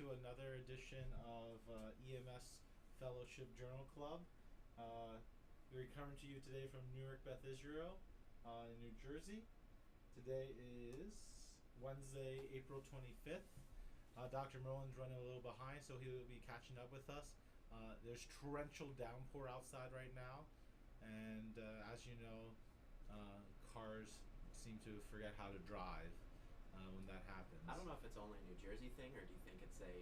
to another edition of EMS Fellowship Journal Club. We're coming to you today from Newark, Beth, Israel, in New Jersey. Today is Wednesday, April 25th. Dr. Merlin's running a little behind, so he will be catching up with us. There's torrential downpour outside right now, and as you know, cars seem to forget how to drive when that happens. I don't know if it's only a New Jersey thing, or do you think it's a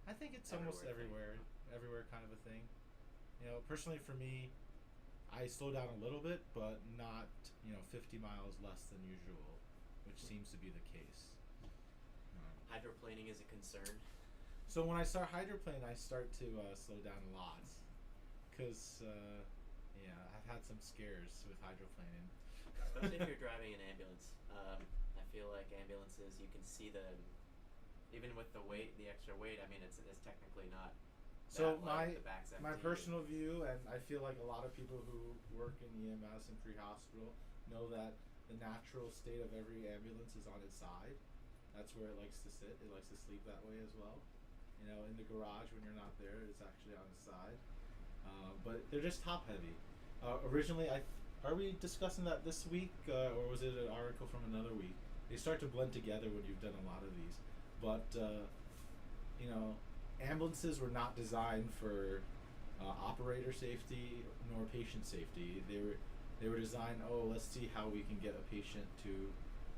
I think it's everywhere almost thing? everywhere kind of a thing. You know, personally for me, I slow down a little bit, but not 50 miles less than usual, which seems to be the case. Hydroplaning is a concern. So when I start hydroplaning, I start to slow down a lot, because I've had some scares with hydroplaning. Especially if you're driving an ambulance. I feel like ambulances, you can see even with the weight, the extra weight. I mean, it's technically not. So that light, the back's my empty. personal view, and I feel like a lot of people who work in EMS and pre-hospital know that the natural state of every ambulance is on its side. That's where it likes to sit. It likes to sleep that way as well. In the garage when you're not there, it's actually on its side. But they're just top heavy. Originally, are we discussing that this week, or was it an article from another week? They start to blend together when you've done a lot of these. But, ambulances were not designed for operator safety nor patient safety. They were designed, let's see how we can get a patient to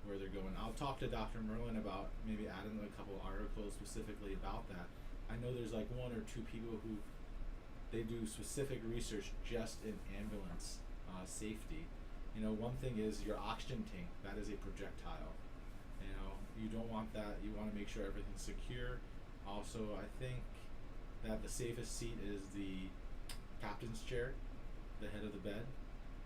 where they're going. I'll talk to Dr. Merlin about maybe adding a couple articles specifically about that. I know there's like one or two people who they do specific research just in ambulance safety. One thing is your oxygen tank. That is a projectile. You don't want that. You want to make sure everything's secure. Also, I think that the safest seat is the captain's chair, the head of the bed.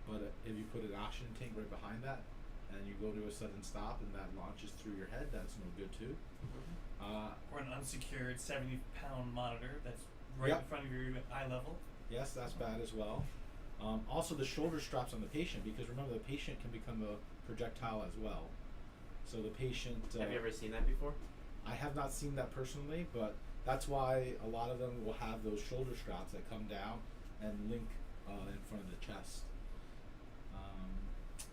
But if you put an oxygen tank right behind that, and you go to a sudden stop and that launches through your head, that's no good too. Or an unsecured 70-pound monitor that's right Yep. in front of your eye level. Yes, that's bad as well. Also, the shoulder straps on the patient, because remember, the patient can become a projectile as well. So the patient... Have you ever seen that before? I have not seen that personally, but that's why a lot of them will have those shoulder straps that come down and link in front of the chest.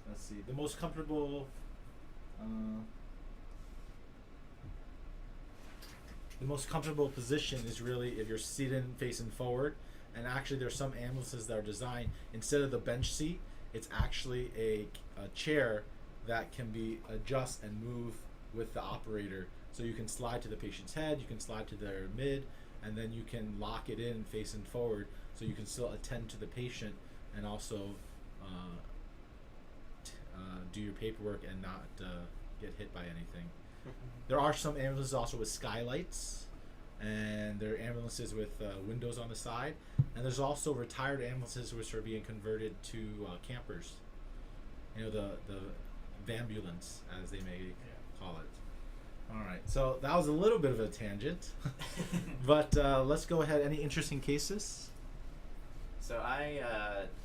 Let's see. The most comfortable position is really if you're seated facing forward. And actually, there's some ambulances that are designed, instead of the bench seat, it's actually a chair that can be adjust and move with the operator. So you can slide to the patient's head, you can slide to their mid, and then you can lock it in facing forward, so you can still attend to the patient and also do your paperwork and not get hit by anything. There are some ambulances also with skylights, and there are ambulances with windows on the side, and there's also retired ambulances which are being converted to campers. The vambulance, as they may call it. All right, so that was a little bit of a tangent, but let's go ahead. Any interesting cases? So I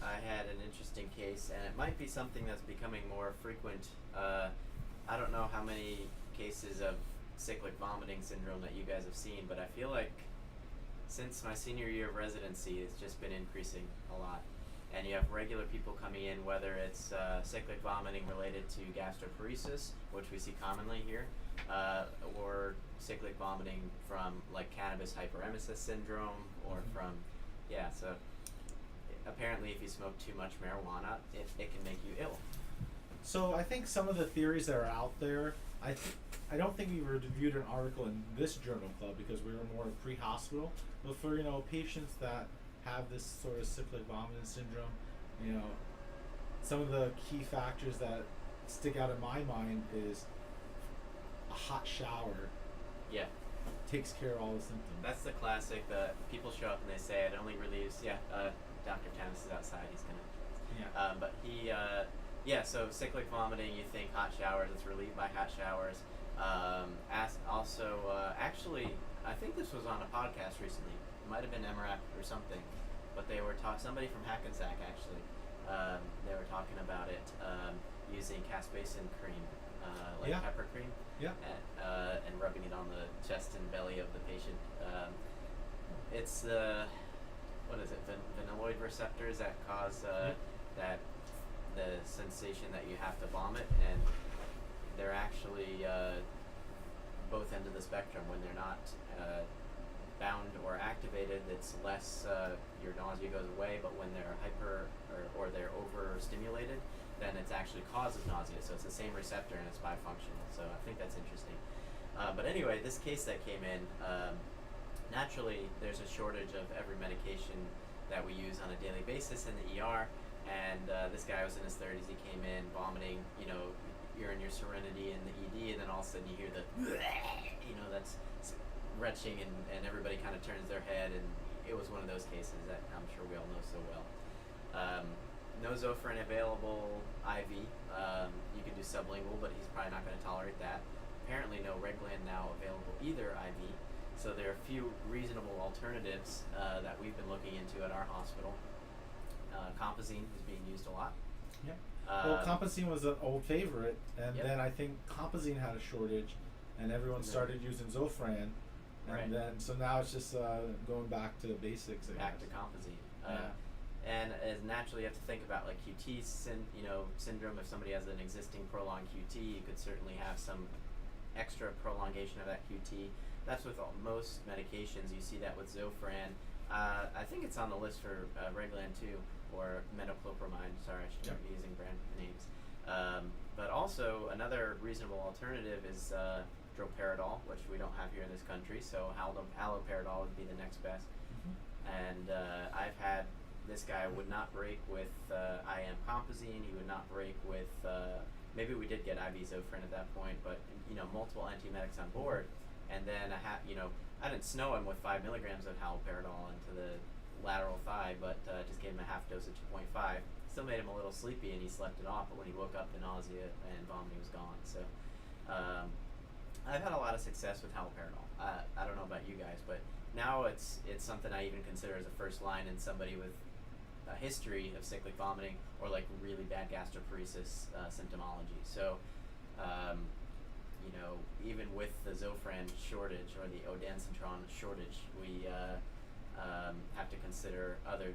had an interesting case, and it might be something that's becoming more frequent. I don't know how many cases of cyclic vomiting syndrome that you guys have seen, but I feel like since my senior year of residency, it's just been increasing a lot. And you have regular people coming in, whether it's cyclic vomiting related to gastroparesis, which we see commonly here, or cyclic vomiting from like cannabis hyperemesis syndrome, or from, so apparently if you smoke too much marijuana, it can make you ill. So I think some of the theories that are out there, I don't think we reviewed an article in this journal club because we were more pre-hospital, but for patients that have this sort of cyclic vomiting syndrome, some of the key factors that stick out in my mind is a hot shower. Yeah. Takes care of all the symptoms. That's the classic. The people show up and they say it only relieves. Dr. Thomas is outside. He's gonna. But he. So cyclic vomiting. You think hot showers. It's relieved by hot showers. Actually, I think this was on a podcast recently. It might have been MRAP or something, but they were somebody from Hackensack actually. They were talking about it using caspacin cream, pepper cream, and rubbing it on the chest and belly of the patient. It's the what is it? Vanilloid receptors that cause that the sensation that you have to vomit, and they're actually both ends of the spectrum. When they're not bound or activated, it's less your nausea goes away, but when they're hyper or they're overstimulated, then it actually causes nausea. So it's the same receptor and it's bifunctional. So I think that's interesting. But anyway, this case that came in, naturally there's a shortage of every medication that we use on a daily basis in the ER, and this guy was in his 30s. He came in vomiting, you're in your serenity in the ED, and then all of a sudden you hear the that's retching, and everybody kind of turns their head, and it was one of those cases that I'm sure we all know so well. No Zofran available IV. You can do sublingual, but he's probably not going to tolerate that. Apparently no Reglan now available either IV. So there are a few reasonable alternatives that we've been looking into at our hospital. Compazine is being used a lot. Yeah. Well, Compazine was an old favorite, and Yep. then I think Compazine had a shortage, and everyone started using Zofran, and Right. then so now it's just going back to basics. I Back to guess. Compazine. Yeah. And as naturally, you have to think about like QT syndrome. If somebody has an existing prolonged QT, you could certainly have some extra prolongation of that QT. That's with most medications. You see that with Zofran. I think it's on the list for Reglan too, or metoclopramide. Sorry, I shouldn't be using brand names. But also another reasonable alternative is droperidol, which we don't have here in this country. So haloperidol would be the next best. And I've had this guy would not break with IM Compazine. He would not break with maybe we did get IV Zofran at that point, but multiple antiemetics on board, and then I didn't snow him with 5 milligrams of haloperidol into the lateral thigh, but just gave him a half dose of 2.5. Still made him a little sleepy, and he slept it off. But when he woke up, the nausea and vomiting was gone. So I've had a lot of success with haloperidol. I don't know about you guys, but now it's something I even consider as a first line in somebody with a history of cyclic vomiting or like really bad gastroparesis symptomology. So even with the Zofran shortage or the ondansetron shortage, we have to consider other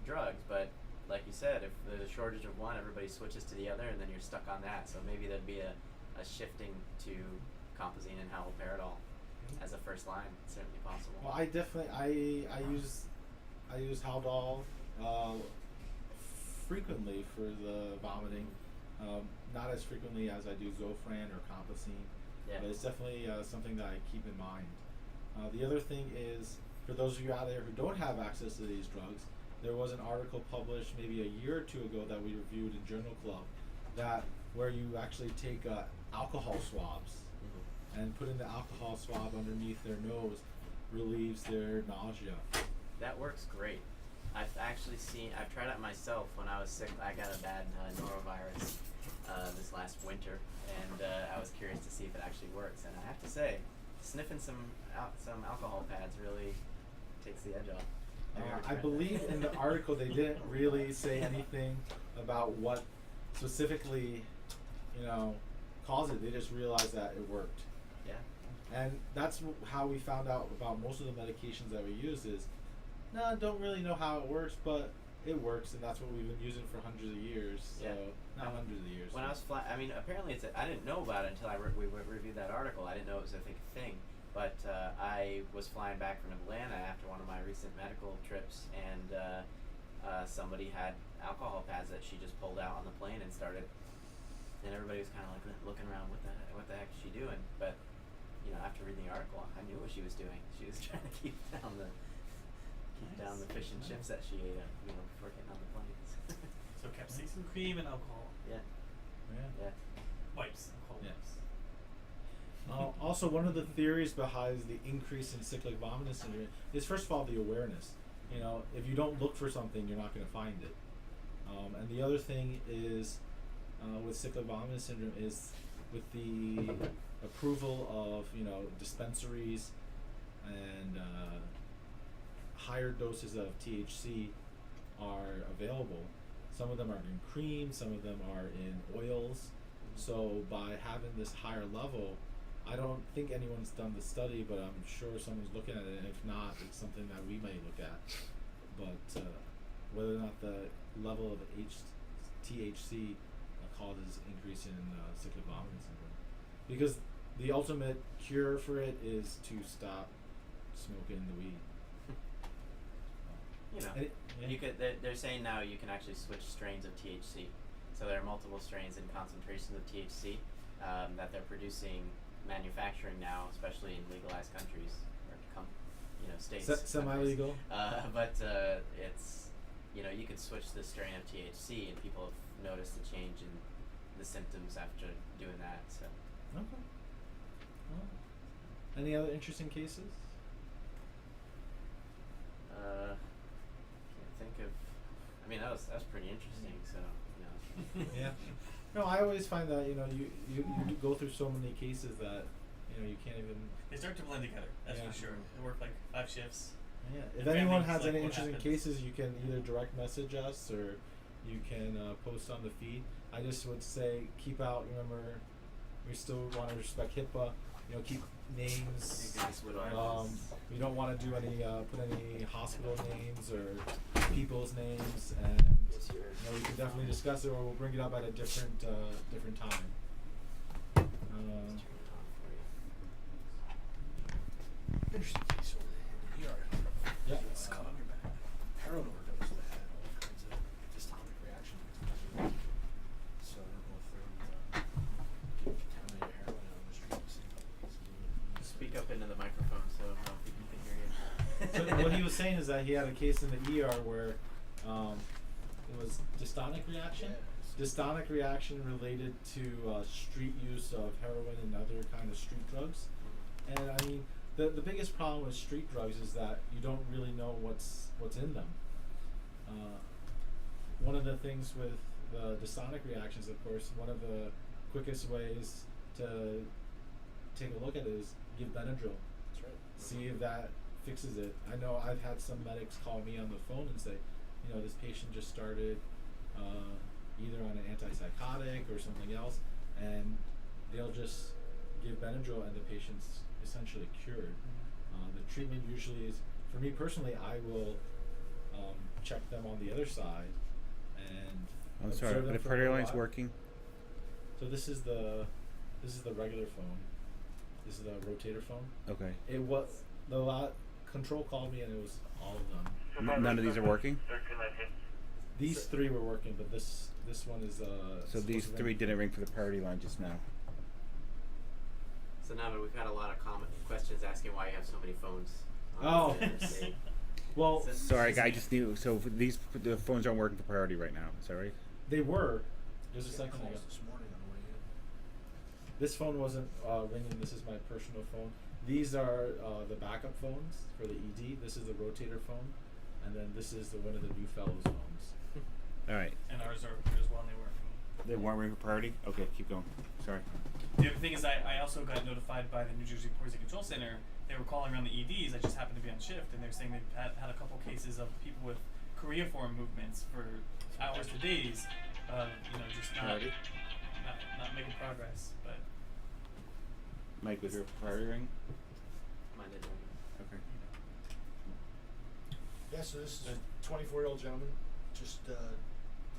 drugs. But like you said, if there's a shortage of one, everybody switches to the other, and then you're stuck on that. So maybe there'd be a shifting to Compazine and haloperidol as a first line. It's certainly possible. Well, I definitely I use Haldol frequently for the vomiting. Not as frequently as I do Zofran or Compazine, but it's definitely something that I keep in mind. The other thing is, for those of you out there who don't have access to these drugs, there was an article published maybe a year or two ago that we reviewed in Journal Club, where you actually take alcohol swabs and putting the alcohol swab underneath their nose relieves their nausea. That works great. I've tried it myself when I was sick. I got a bad norovirus this last winter, and I was curious to see if it actually works. And I have to say, sniffing some alcohol pads really takes the edge off. I believe in the article they didn't really say anything about what specifically, caused it. They just realized that it worked. Yeah. And that's how we found out about most of the medications that we use is, don't really know how it works, but it works, and that's what we've been using for hundreds of years. So, not hundreds of years. When I was apparently I didn't know about it until we reviewed that article. I didn't know it was a big thing. But I was flying back from Atlanta after one of my recent medical trips, and somebody had alcohol pads that she just pulled out on the plane and started, and everybody was kind of like looking around, what the heck is she doing? But after reading the article, I knew what she was doing. She was trying to keep down the fish and chips that she ate, before getting on the planes. So capsaicin cream and alcohol. Yeah. Wipes. Alcohol wipes. Also, one of the theories behind the increase in cyclic vomiting syndrome is, first of all, the awareness. If you don't look for something, you're not going to find it. And the other thing is, with cyclic vomiting syndrome, is with the approval of dispensaries and higher doses of THC are available. Some of them are in cream, some of them are in oils. So by having this higher level, I don't think anyone's done the study, but I'm sure someone's looking at it, and if not, it's something that we may look at. But whether or not the level of THC causes increase in cyclic vomiting syndrome, because the ultimate cure for it is to stop smoking the weed. You know, And it- you could. They're saying now you can actually switch strains of THC. So there are multiple strains and concentrations of THC that they're producing, manufacturing now, especially in legalized countries or states. Semi-legal. But it's you could switch the strain of THC, and people have noticed a change in the symptoms after doing that. So. Okay. Well, any other interesting cases? Can't think of. I mean, that was pretty interesting. So Yeah. No, I always find that you do go through so many cases that you can't even. They start to blend together. That's Yeah. for sure. They work like 5 shifts. Yeah. If And anyone families, has like, any what interesting happens. cases, you can either direct message us or you can post on the feed. I just would say keep out. Remember, we still want to respect HIPAA. Keep names. We don't want to do any put any hospital names or people's names, and we can definitely discuss it, or we'll bring it up at a different time. Interesting case over in the ER. Yeah. It's caught on your back. Heroin overdose that had all kinds of dystonic reactions. So I don't know if they're getting contaminated heroin out on the streets. Speak up into the microphone so people can hear you. So what he was saying is that he had a case in the ER where it was dystonic reaction. Dystonic reaction related to street use of heroin and other kind of street drugs. And I mean, the biggest problem with street drugs is that you don't really know what's in them. One of the things with the dystonic reactions, of course, one of the quickest ways to take a look at it is give Benadryl. That's right. See if that fixes it. I know I've had some medics call me on the phone and say, this patient just started either on an antipsychotic or something else, and they'll just give Benadryl and the patient's essentially cured. The treatment usually is, for me personally, I will check them on the other side and I'm observe sorry, them the for a priority little line's while. working. So this is the regular phone. This is the rotator phone. Okay. It was the control called me and it was all of them. None of these are working? These three were working, but this one is So these supposed to three ring. didn't ring for the priority line just now. So now we've had a lot of questions asking why you have so many phones. Oh. The Well, So- Sorry, I just knew. So for the phones aren't working for priority right now. Is that right? they were just a Just second ago. calls this morning on the way in. This phone wasn't ringing. This is my personal phone. These are the backup phones for the ED. This is the rotator phone, and then this is one of the new fellows phones. All right. And ours are here as well, and they weren't. They weren't ringing for priority. Okay, keep going. Sorry. The other thing is I also got notified by the New Jersey Poison Control Center. They were calling around the EDs. I just happened to be on shift, and they're saying they've had a couple cases of people with choreiform movements for hours to days, just not making progress. But Mike, was your priority ring? Mine didn't ring. Okay. Yeah, so this is a 24-year-old gentleman, just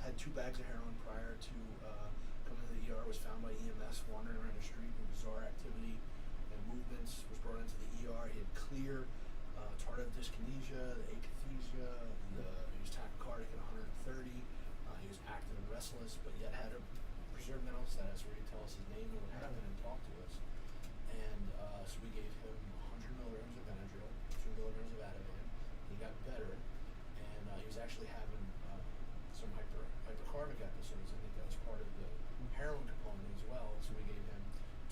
had 2 bags of heroin prior to coming to the ER, was found by EMS wandering around the street with bizarre activity and movements, was brought into the ER. He had clear tardive dyskinesia, the akathisia, he was tachycardic at 130, he was active and restless, but yet had a preserved mental status where he'd tell us his name and what happened and talk to us. And so we gave him 100 milligrams of Benadryl, 2 milligrams of Ativan. He got better, and he was actually having some hypercardic episodes. I think that was part of the heroin component as well. So we gave him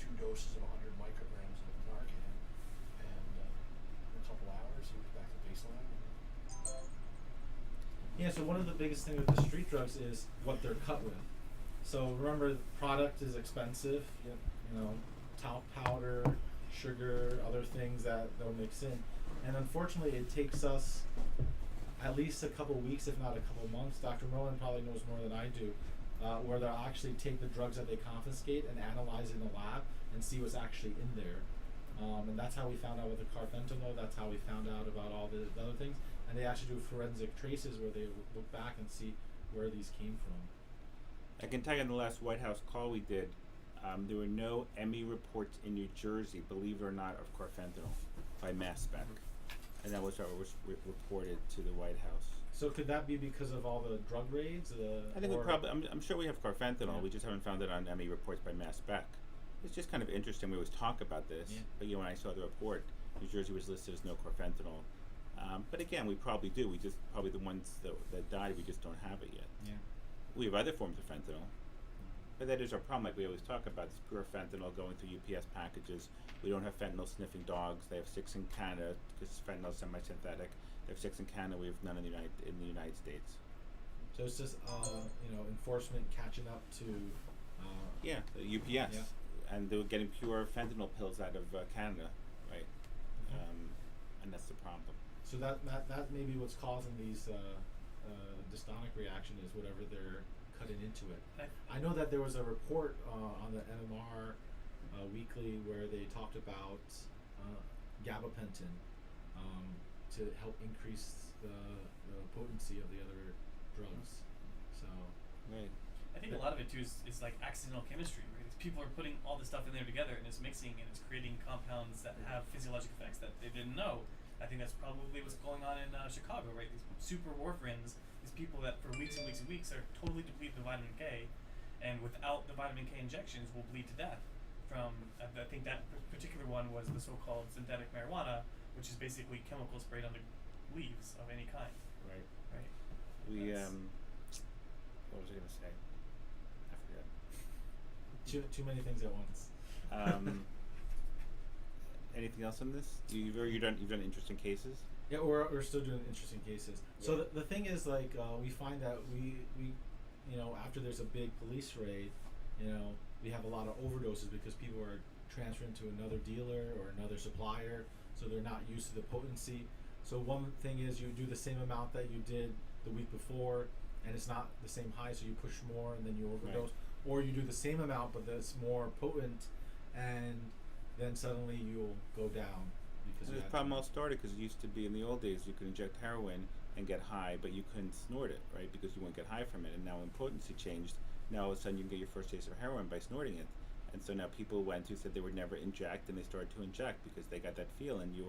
2 doses of 100 micrograms of Narcan, and in a couple hours he was back to baseline. Yeah, so one of the biggest things with the street drugs is what they're cut with. So remember, the product is expensive. Talc powder, sugar, other things that they'll mix in, and unfortunately, it takes us at least a couple weeks, if not a couple months. Dr. Merlin probably knows more than I do, where they'll actually take the drugs that they confiscate and analyze in the lab and see what's actually in there. And that's how we found out with the carfentanil. That's how we found out about all the other things. And they actually do forensic traces where they look back and see where these came from. I can tell you on the last White House call we did, there were no ME reports in New Jersey, believe it or not, of carfentanil by mass spec. And that was what was reported to the White House. So could that be because of all the drug raids? I think we probably, I'm sure we have carfentanil, Yeah. we just haven't found it on ME reports by mass spec. It's just kind of interesting, we always talk about this, Yeah. but when I saw the report, New Jersey was listed as no carfentanil. But again, we probably do, we just, probably the ones that died, we just don't have it yet. Yeah. We have other forms of fentanyl, but that is our problem, like we always talk about, this pure fentanyl going through UPS packages. We don't have fentanyl sniffing dogs. They have 6 in Canada because fentanyl is semi-synthetic. They have 6 in Canada. We have none in the United States. So it's just enforcement catching up to. Yeah, the UPS, and they were getting pure fentanyl pills out of Canada, right? And that's the problem. So that may be what's causing these dystonic reaction is whatever they're cutting into it. I know that there was a report on the NMR weekly where they talked about gabapentin to help increase the potency of the other drugs. So Right. I think a lot of it too is like accidental chemistry, right? It's people are putting all this stuff in there together and it's mixing and it's creating compounds that have physiologic effects that they didn't know. I think that's probably what's going on in Chicago, right? These super warfarins, these people that for weeks and weeks and weeks are totally depleted of vitamin K, and without the vitamin K injections will bleed to death. From I think that particular one was the so-called synthetic marijuana, which is basically chemicals sprayed on the leaves of any kind. Right. Right. We That's- what was I gonna say? I forgot. too many things at once. Anything else on this? You've done interesting cases. Yeah, we're still doing interesting cases. So Yeah. the thing is, like, we find that we after there's a big police raid, we have a lot of overdoses because people are transferring to another dealer or another supplier, so they're not used to the potency. So one thing is you do the same amount that you did the week before, and it's not the same high, so you push more and then you overdose, or you do the same amount but that's more potent, and then suddenly you'll go down because And you this had problem too all much. started because it used to be in the old days you could inject heroin and get high, but you couldn't snort it, right? Because you wouldn't get high from it. And now when potency changed, now all of a sudden you can get your first taste of heroin by snorting it. And so now people went who said they would never inject, and they started to inject because they got that feel. And you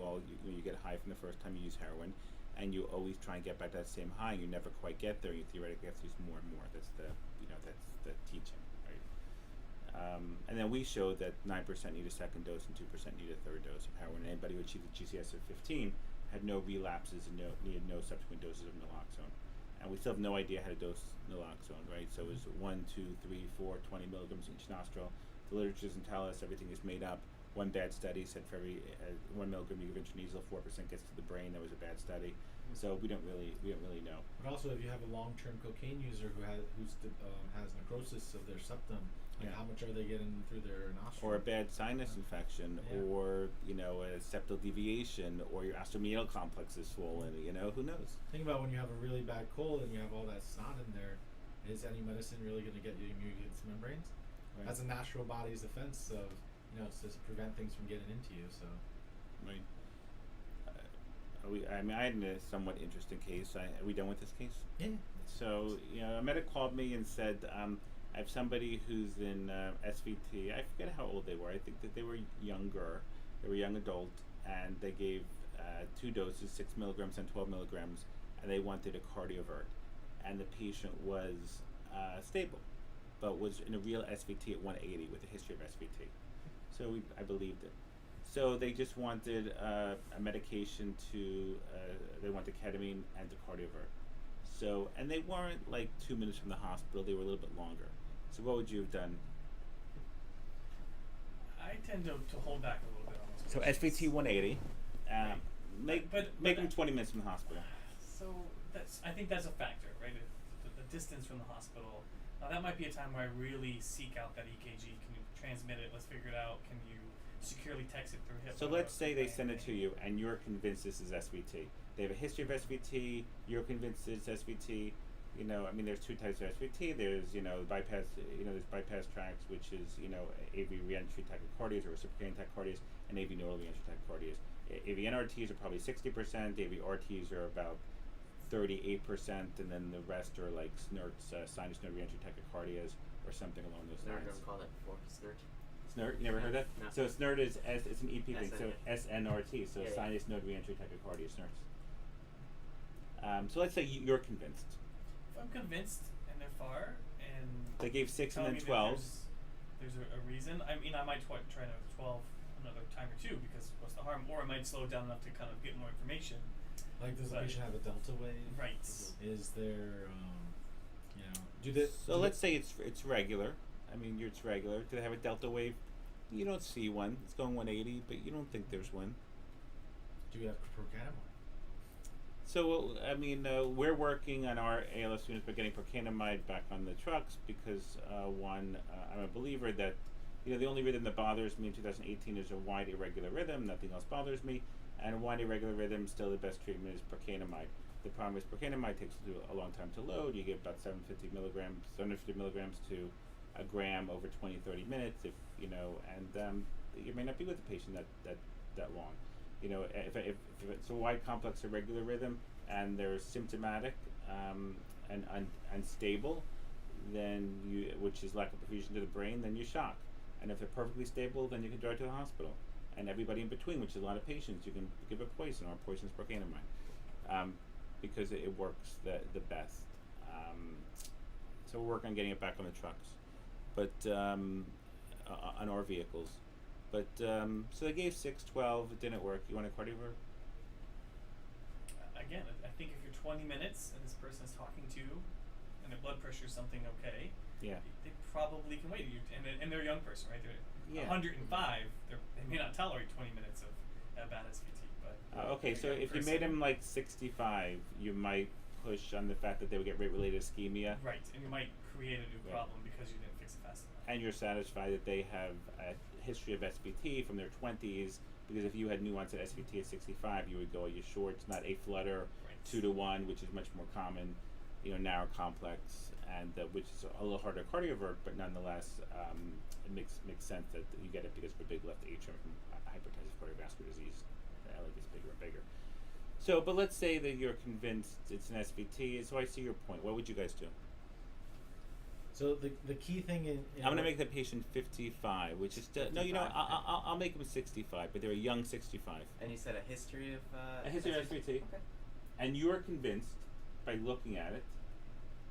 get high from the first time you use heroin, and you always try and get back that same high. And you never quite get there. You theoretically have to use more and more. That's the teaching, right? And then we showed that 9% need a second dose and 2% need a third dose of heroin. Anybody who achieved a GCS of 15 had no relapses and needed no subsequent doses of naloxone. And we still have no idea how to dose naloxone, right? So it was 1, 2, 3, 4, 20 milligrams each nostril. The literature doesn't tell us, everything is made up. One bad study said for every 1 milligram you give intranasal, 4% gets to the brain. That was a bad study. So we don't really know. But also, if you have a long-term cocaine user who has necrosis of their septum, like Yeah. how much are they getting through their nostril? Or a bad sinus infection, Yeah. or a septal deviation, or your astromeal complex is swollen. Who knows? Think about when you have a really bad cold and you have all that snot in there. Is any medicine really going to get you immune against membranes? Right. That's a natural body's defense of, it's to prevent things from getting into you. So. Right. I had a somewhat interesting case. Are we done with this case? Yeah. So, a medic called me and said, I have somebody who's in SVT. I forget how old they were. I think that they were younger. They were young adult, and they gave 2 doses, 6 milligrams and 12 milligrams, and they wanted a cardiovert. And the patient was stable, but was in a real SVT at 180 with a history of SVT. So I believed it. So they just wanted a medication they wanted ketamine and the cardiovert. So, and they weren't like 2 minutes from the hospital, they were a little bit longer. So what would you have done? I tend to hold back a little bit on those So questions. SVT 180, make But them 20 minutes from the hospital. So I think that's a factor, right? The distance from the hospital. That might be a time where I really seek out that EKG. Can you transmit it? Let's figure it out. Can you securely text it through HIPAA? So let's say they send it to you and you're convinced this is SVT. They have a history of SVT, you're convinced it's SVT. You know, I mean, there's two types of SVT. There's, you know, bypass. You know, there's bypass tracks, which is, you know, AV reentry tachycardias or reciprocating tachycardias, and AV nodal reentry tachycardias. AV NRTs are probably 60%. AV RTs are about 38%, and then the rest are like SNRTs, sinus node reentry tachycardias, or something along those They're lines. gonna call it SNRT. SNRT, you never heard that? No. So SNRT is it's an EP thing. So SN. SNRT, so Yeah, yeah. sinus node reentry tachycardia, SNRTs. So let's say you're convinced. If I'm convinced and they're far and They gave 6 and telling then me that 12. there's a reason. I mean, I might try another 12 another time or two because what's the harm? Or I might slow it down enough to kind of get more information. Like, does the But- patient have a delta wave? Right. Is there, you know, do they? So let's say it's regular. I mean, it's regular. Do they have a delta wave? You don't see one. It's going 180, but you don't think there's one. Do you have procainamide? So, I mean, we're working on our ALS units by getting procainamide back on the trucks because, one, I'm a believer that, you know, the only rhythm that bothers me in 2018 is a wide irregular rhythm. Nothing else bothers me. And a wide irregular rhythm, still the best treatment is procainamide. The problem is procainamide takes a long time to load. You get about 750 milligrams to a gram over 20-30 minutes, if you know, and you may not be with the patient that long. You know, if it's a wide, complex, irregular rhythm and they're symptomatic and unstable, then which is lack of perfusion to the brain, then you shock. And if they're perfectly stable, then you can drive to the hospital. And everybody in between, which is a lot of patients, you can give a poison, or poison is procainamide, because it works the best. So we're working on getting it back on the trucks, but on our vehicles. But so they gave 6, 12, it didn't work. You want a cardiovert? Again, I think if you're 20 minutes and this person is talking to you and their blood pressure is something okay, Yeah. they probably can wait. And they're a young person, right? They're Yeah. 105. They may not tolerate 20 minutes of bad SVT, but Okay, they're so a young if you person. made them like 65, you might push on the fact that they would get rate-related ischemia. Right, and you might create a new Right. problem because you didn't fix it fast enough. And you're satisfied that they have a history of SVT from their 20s, because if you had new onset SVT at 65, you would go, are you sure it's not a flutter, Right. 2-to-1, which is much more common, you know, narrow complex, and which is a little harder to cardiovert, but nonetheless, it makes sense that you get it because of a big left atrium from hypertensive cardiovascular disease. The LA gets bigger and bigger. So, but let's say that you're convinced it's an SVT, so I see your point. What would you guys do? So the key thing in I'm gonna make the patient 55, which is no, you know, 55, I'll make them 65, but they're a young 65. And you said a history of A history of SVT, Okay. and you're convinced by looking at it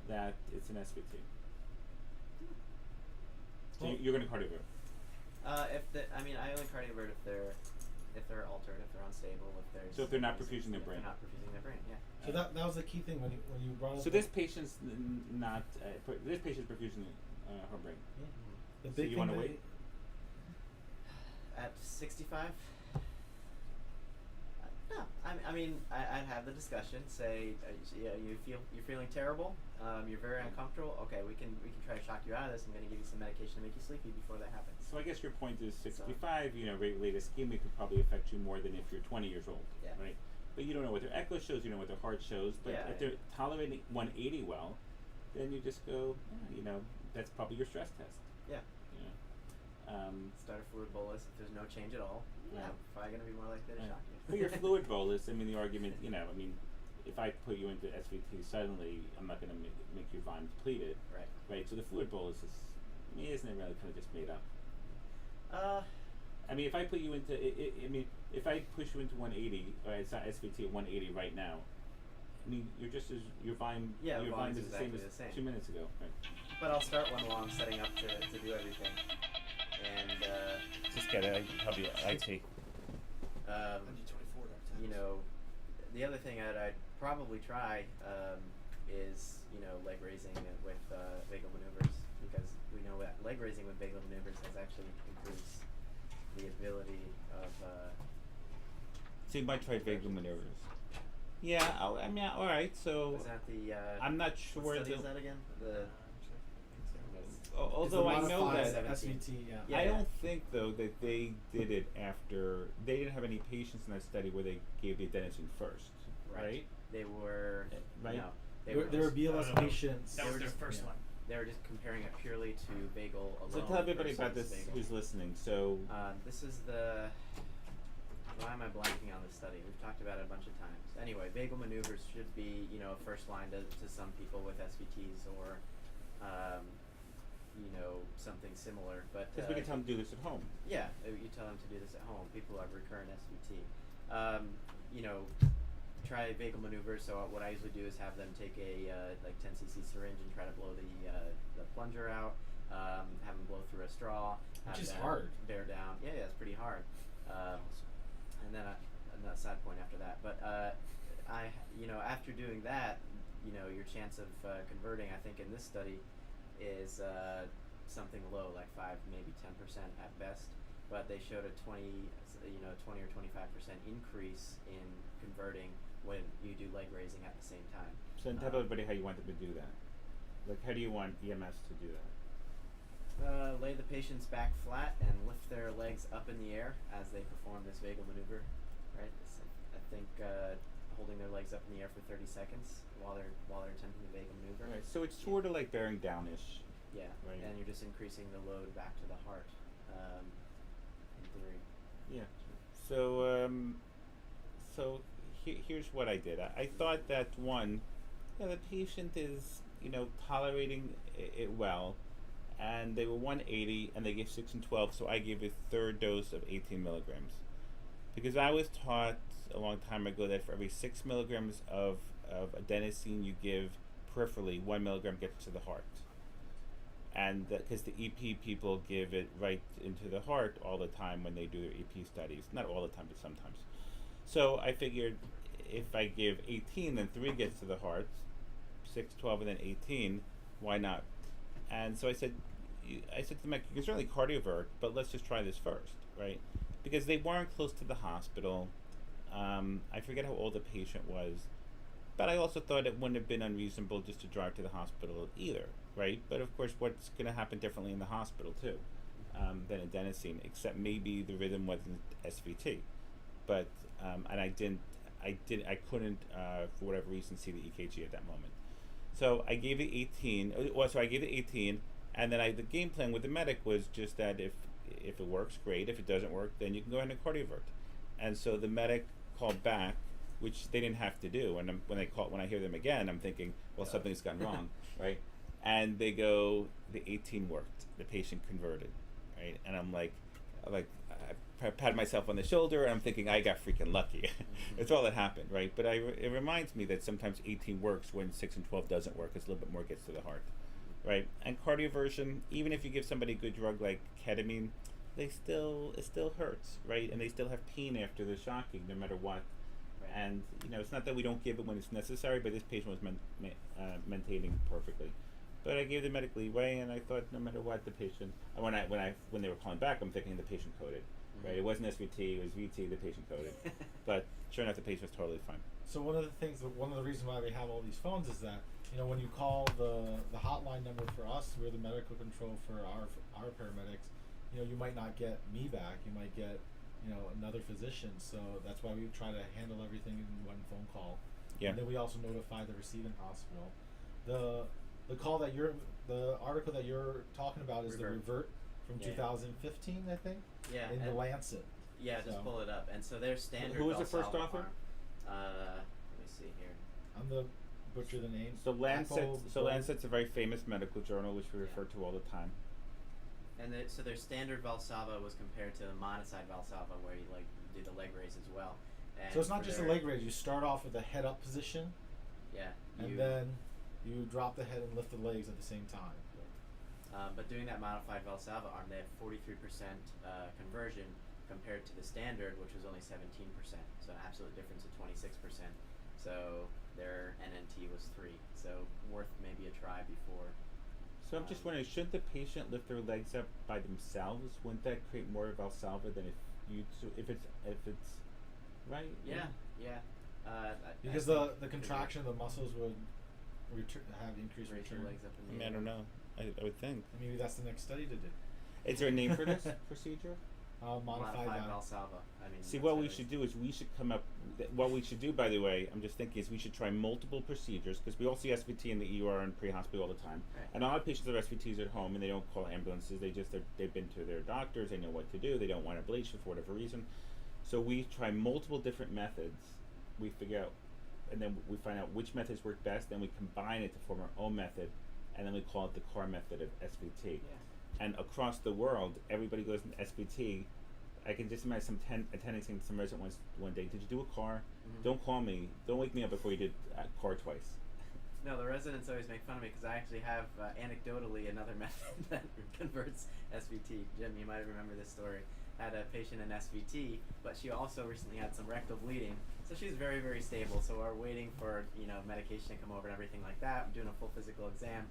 that it's an SVT. So Well- you're gonna cardiovert. I only cardiovert if they're altered, if they're unstable, if there's. So if they're not there's- perfusing their if brain. They're not perfusing their brain. Yeah. So that was the key thing when you brought up. So this patient's not. This patient's perfusing her brain. The So big you thing wanna that- wait? At 65. No, I mean, I'd have the discussion. Say, yeah, you're feeling terrible. You're very uncomfortable. Okay, we can try to shock you out of this. I'm going to give you some medication to make you sleepy before that happens. So I guess your point is 65. You know, rate-related ischemia could probably affect you more than if you're 20 years old, Yeah. right? But you don't know what their echo shows. You know what their heart shows. But Yeah, if they're tolerating 180 well, then you just go. You know, that's probably your stress test. Yeah. You know. Start a fluid bolus. If there's no change at all, yeah, Right. I'm probably going to be more likely to Right. shock you. For your fluid bolus, I mean, the argument, you know, I mean, if I put you into SVT suddenly, I'm not going to make your volume depleted, Right. right? So the fluid bolus isn't it really kind of just made up? I mean, if I put you into, I mean, if I push you into 180, or it's not SVT at 180 right now, I mean, you're just as, your volume, Yeah, your the volume volume's is the same exactly as the same. 2 minutes ago, right? But I'll start one while I'm setting up to do everything. And Just get it, I'll be IT. you MD24 Dr. know, the other thing I'd probably try is, you know, leg raising with vagal maneuvers, because we know that leg raising with vagal maneuvers has actually improves the ability of So you might try vagal maneuvers. Yeah, I mean, all right. So was that the I'm not what sure study is that again? The although I know modified that SVT, yeah. Yeah, I yeah. don't think though that they did it after they didn't have any patients in that study where they gave the adenosine first, right? They were Right. No. There were BLS No. patients. That was their just- first yeah. one. They were just comparing it purely to vagal alone. So tell everybody about versus this vagal. who's listening. So This is the. Why am I blanking on the study? We've talked about it a bunch of times. Anyway, vagal maneuvers should be, a first line to some people with SVTs or, something similar. But because we can tell them to do this at home. yeah, you tell them to do this at home. People who have recurrent SVT. Try vagal maneuvers. So what I usually do is have them take a 10 cc syringe and try to blow the plunger out. Have them blow through a straw. Which have is them hard. Bear down. Yeah, it's pretty hard. And then a side point after that. But after doing that, your chance of converting, I think in this study, is something low, like 5, maybe 10% at best. But they showed a 20 or 25% increase in converting when you do leg raising at the same time. So tell everybody how you want them to do that. Like, how do you want EMS to do that? Lay the patient's back flat and lift their legs up in the air as they perform this vagal maneuver. Right? I think holding their legs up in the air for 30 seconds while they're attempting the vagal maneuver. Right. So it's sort of like bearing downish. Yeah. Right. And you're just increasing the load back to the heart. In theory. Yeah. So here's what I did. I thought that one, the patient is tolerating it well, and they were 180 and they gave 6 and 12, so I gave a third dose of 18 milligrams, because I was taught a long time ago that for every 6 milligrams of adenosine you give peripherally, 1 milligram gets to the heart. And because the EP people give it right into the heart all the time when they do their EP studies. Not all the time, but sometimes. So I figured if I give 18, then 3 gets to the heart, 6, 12, and then 18, why not? And so I said to them, you can certainly cardiovert, but let's just try this first, right? Because they weren't close to the hospital. I forget how old the patient was, but I also thought it wouldn't have been unreasonable just to drive to the hospital either, right? But of course, what's going to happen differently in the hospital too than adenosine, except maybe the rhythm wasn't SVT, but and I couldn't for whatever reason see the EKG at that moment. So I gave it 18. So I gave it 18, and then the game plan with the medic was just that if it works, great. If it doesn't work, then you can go ahead and cardiovert. And so the medic called back, which they didn't have to do. And when I hear them again, I'm thinking, well, something's gone wrong, right? And they go, the 18 worked. The patient converted, right? And I'm like, I pat myself on the shoulder, and I'm thinking, I got freaking lucky. That's all that happened, right? But it reminds me that sometimes 18 works when 6 and 12 doesn't work, because a little bit more gets to the heart, right? And cardioversion, even if you give somebody a good drug like ketamine, it still hurts, right? And they still have pain after the shocking, no matter what. Right. And it's not that we don't give it when it's necessary, but this patient was maintaining perfectly. But I gave the medic leeway, and I thought no matter what, the patient. When they were calling back, I'm thinking the patient coded, right? It wasn't SVT, it was VT. The patient coded, but sure enough, the patient was totally fine. So one of the reasons why we have all these phones is that when you call the hotline number for us, we're the medical control for our paramedics. You might not get me back. You might get another physician. So that's why we try to handle everything in one phone call. Yeah. And then we also notify the receiving hospital. The article that you're talking about is the Revert from 2015, I think. Yeah. In the Lancet. Yeah, just So- pull it up. And so their standard. Who was the first Valsalva author? Let me see here. I'm the butcher the name. So Lancet, Apple, Lancet's a very famous medical journal, which we refer to all the time. And so their standard Valsalva was compared to the monoside Valsalva, where you do the leg raise as well. And So it's not for just a their- leg raise. You start off with a head up position, Yeah. and then you drop the head and lift the legs at the same time. But doing that modified Valsalva arm, they had 43% conversion compared to the standard, which was only 17%. So an absolute difference of 26%. So their NNT was 3. So worth maybe a try before. So I'm just wondering, shouldn't the patient lift their legs up by themselves? Wouldn't that create more Valsalva than if it's right? Yeah. Because the contraction of the muscles would have increased Raise your return. legs up in I the mean, I air. don't know. I would think. Maybe that's the next study to do. Is there a name for this procedure? Modified Modified Valsalva. I mean, See, that's what how we they- should do is we should come up what we should do, by the way, I'm just thinking, is we should try multiple procedures, because we all see SVT in the ER and pre-hospital all the time. Right. And a lot of patients have SVTs at home, and they don't call ambulances. They've been to their doctors. They know what to do. They don't want ablation for whatever reason. So we try multiple different methods. We figure out, and then we find out which methods work best. Then we combine it to form our own method, and then we call it the core method of SVT. Yeah. And across the world, everybody goes into SVT. I can just imagine attending some resident one day. Did you do a car? Mhm. Don't call me. Don't wake me up before you did a car twice. No, the residents always make fun of me because I actually have anecdotally another method that converts SVT. Jim, you might remember this story. Had a patient in SVT, but she also recently had some rectal bleeding. So she's very, very stable. So we're waiting for medication to come over and everything like that. I'm doing a full physical exam.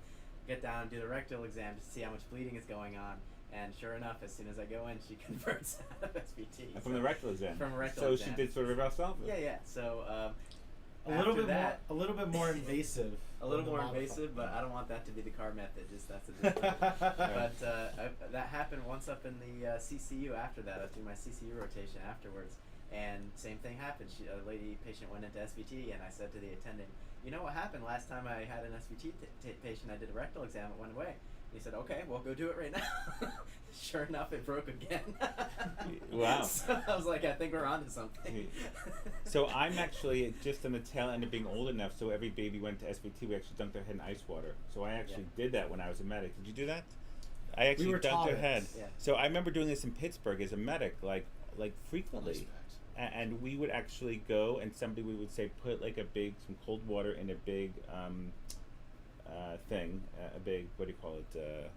Get down, do the rectal exam to see how much bleeding is going on. And sure enough, as soon as I go in, she converts out of SVT. From the rectal exam. From a rectal so exam. she did sort of reverse alpha. Yeah. So A little after bit that, more, a little bit more invasive. a little than the more modified. invasive, but I don't want that to be the car method. Just that's a different. But that happened once up in the CCU. After that, I was doing my CCU rotation afterwards, and same thing happened. A lady patient went into SVT, and I said to the attending, "You know what happened last time I had an SVT patient? I did a rectal exam. It went away." He said, "Okay, well, go do it right now." Sure enough, it broke again. Wow. So I was like, I think we're onto something. So I'm actually just on the tail end of being old enough, so every baby went to SVT, we actually dunked their head in ice water. So I actually did that when I was a medic. Did you do that? I actually were dunked taught their it. head. Yeah. So I remember doing this in Pittsburgh as a medic, like frequently. Ice packs. And we would actually go, and somebody would say, put like some cold water in a big thing, a big, what do you call it?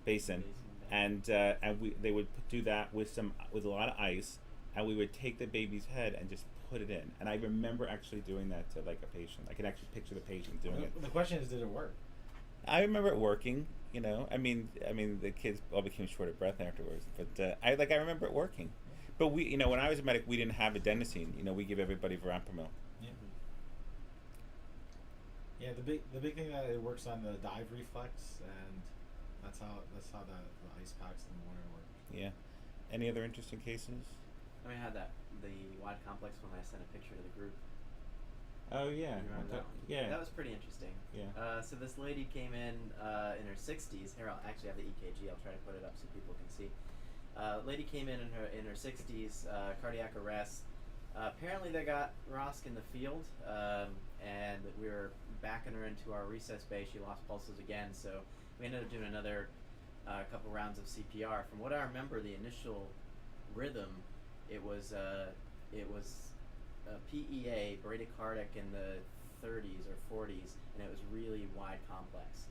Basin. And they would do that with a lot of ice, and we would take the baby's head and just put it in. And I remember actually doing that to like a patient. I can actually picture the patient doing it. The question is, did it work? I remember it working. I mean, the kids all became short of breath afterwards. But I remember it working. But we, when I was a medic, we didn't have adenosine. We give everybody verapamil. Yeah. Yeah, the big thing that it works on the dive reflex, and that's how the ice packs and the water work. Yeah. Any other interesting cases? I mean, I had the wide complex when I sent a picture to the group. Oh yeah. You remember that one? Yeah. That was pretty interesting. Yeah. So this lady came in her 60s. Here, I'll actually have the EKG. I'll try to put it up so people can see. Lady came in her 60s, cardiac arrest. Apparently they got ROSC in the field, and we were backing her into our recess bay. She lost pulses again, so we ended up doing another couple rounds of CPR. From what I remember, the initial rhythm, it was a PEA, bradycardic, in the 30s or 40s, and it was really wide complex.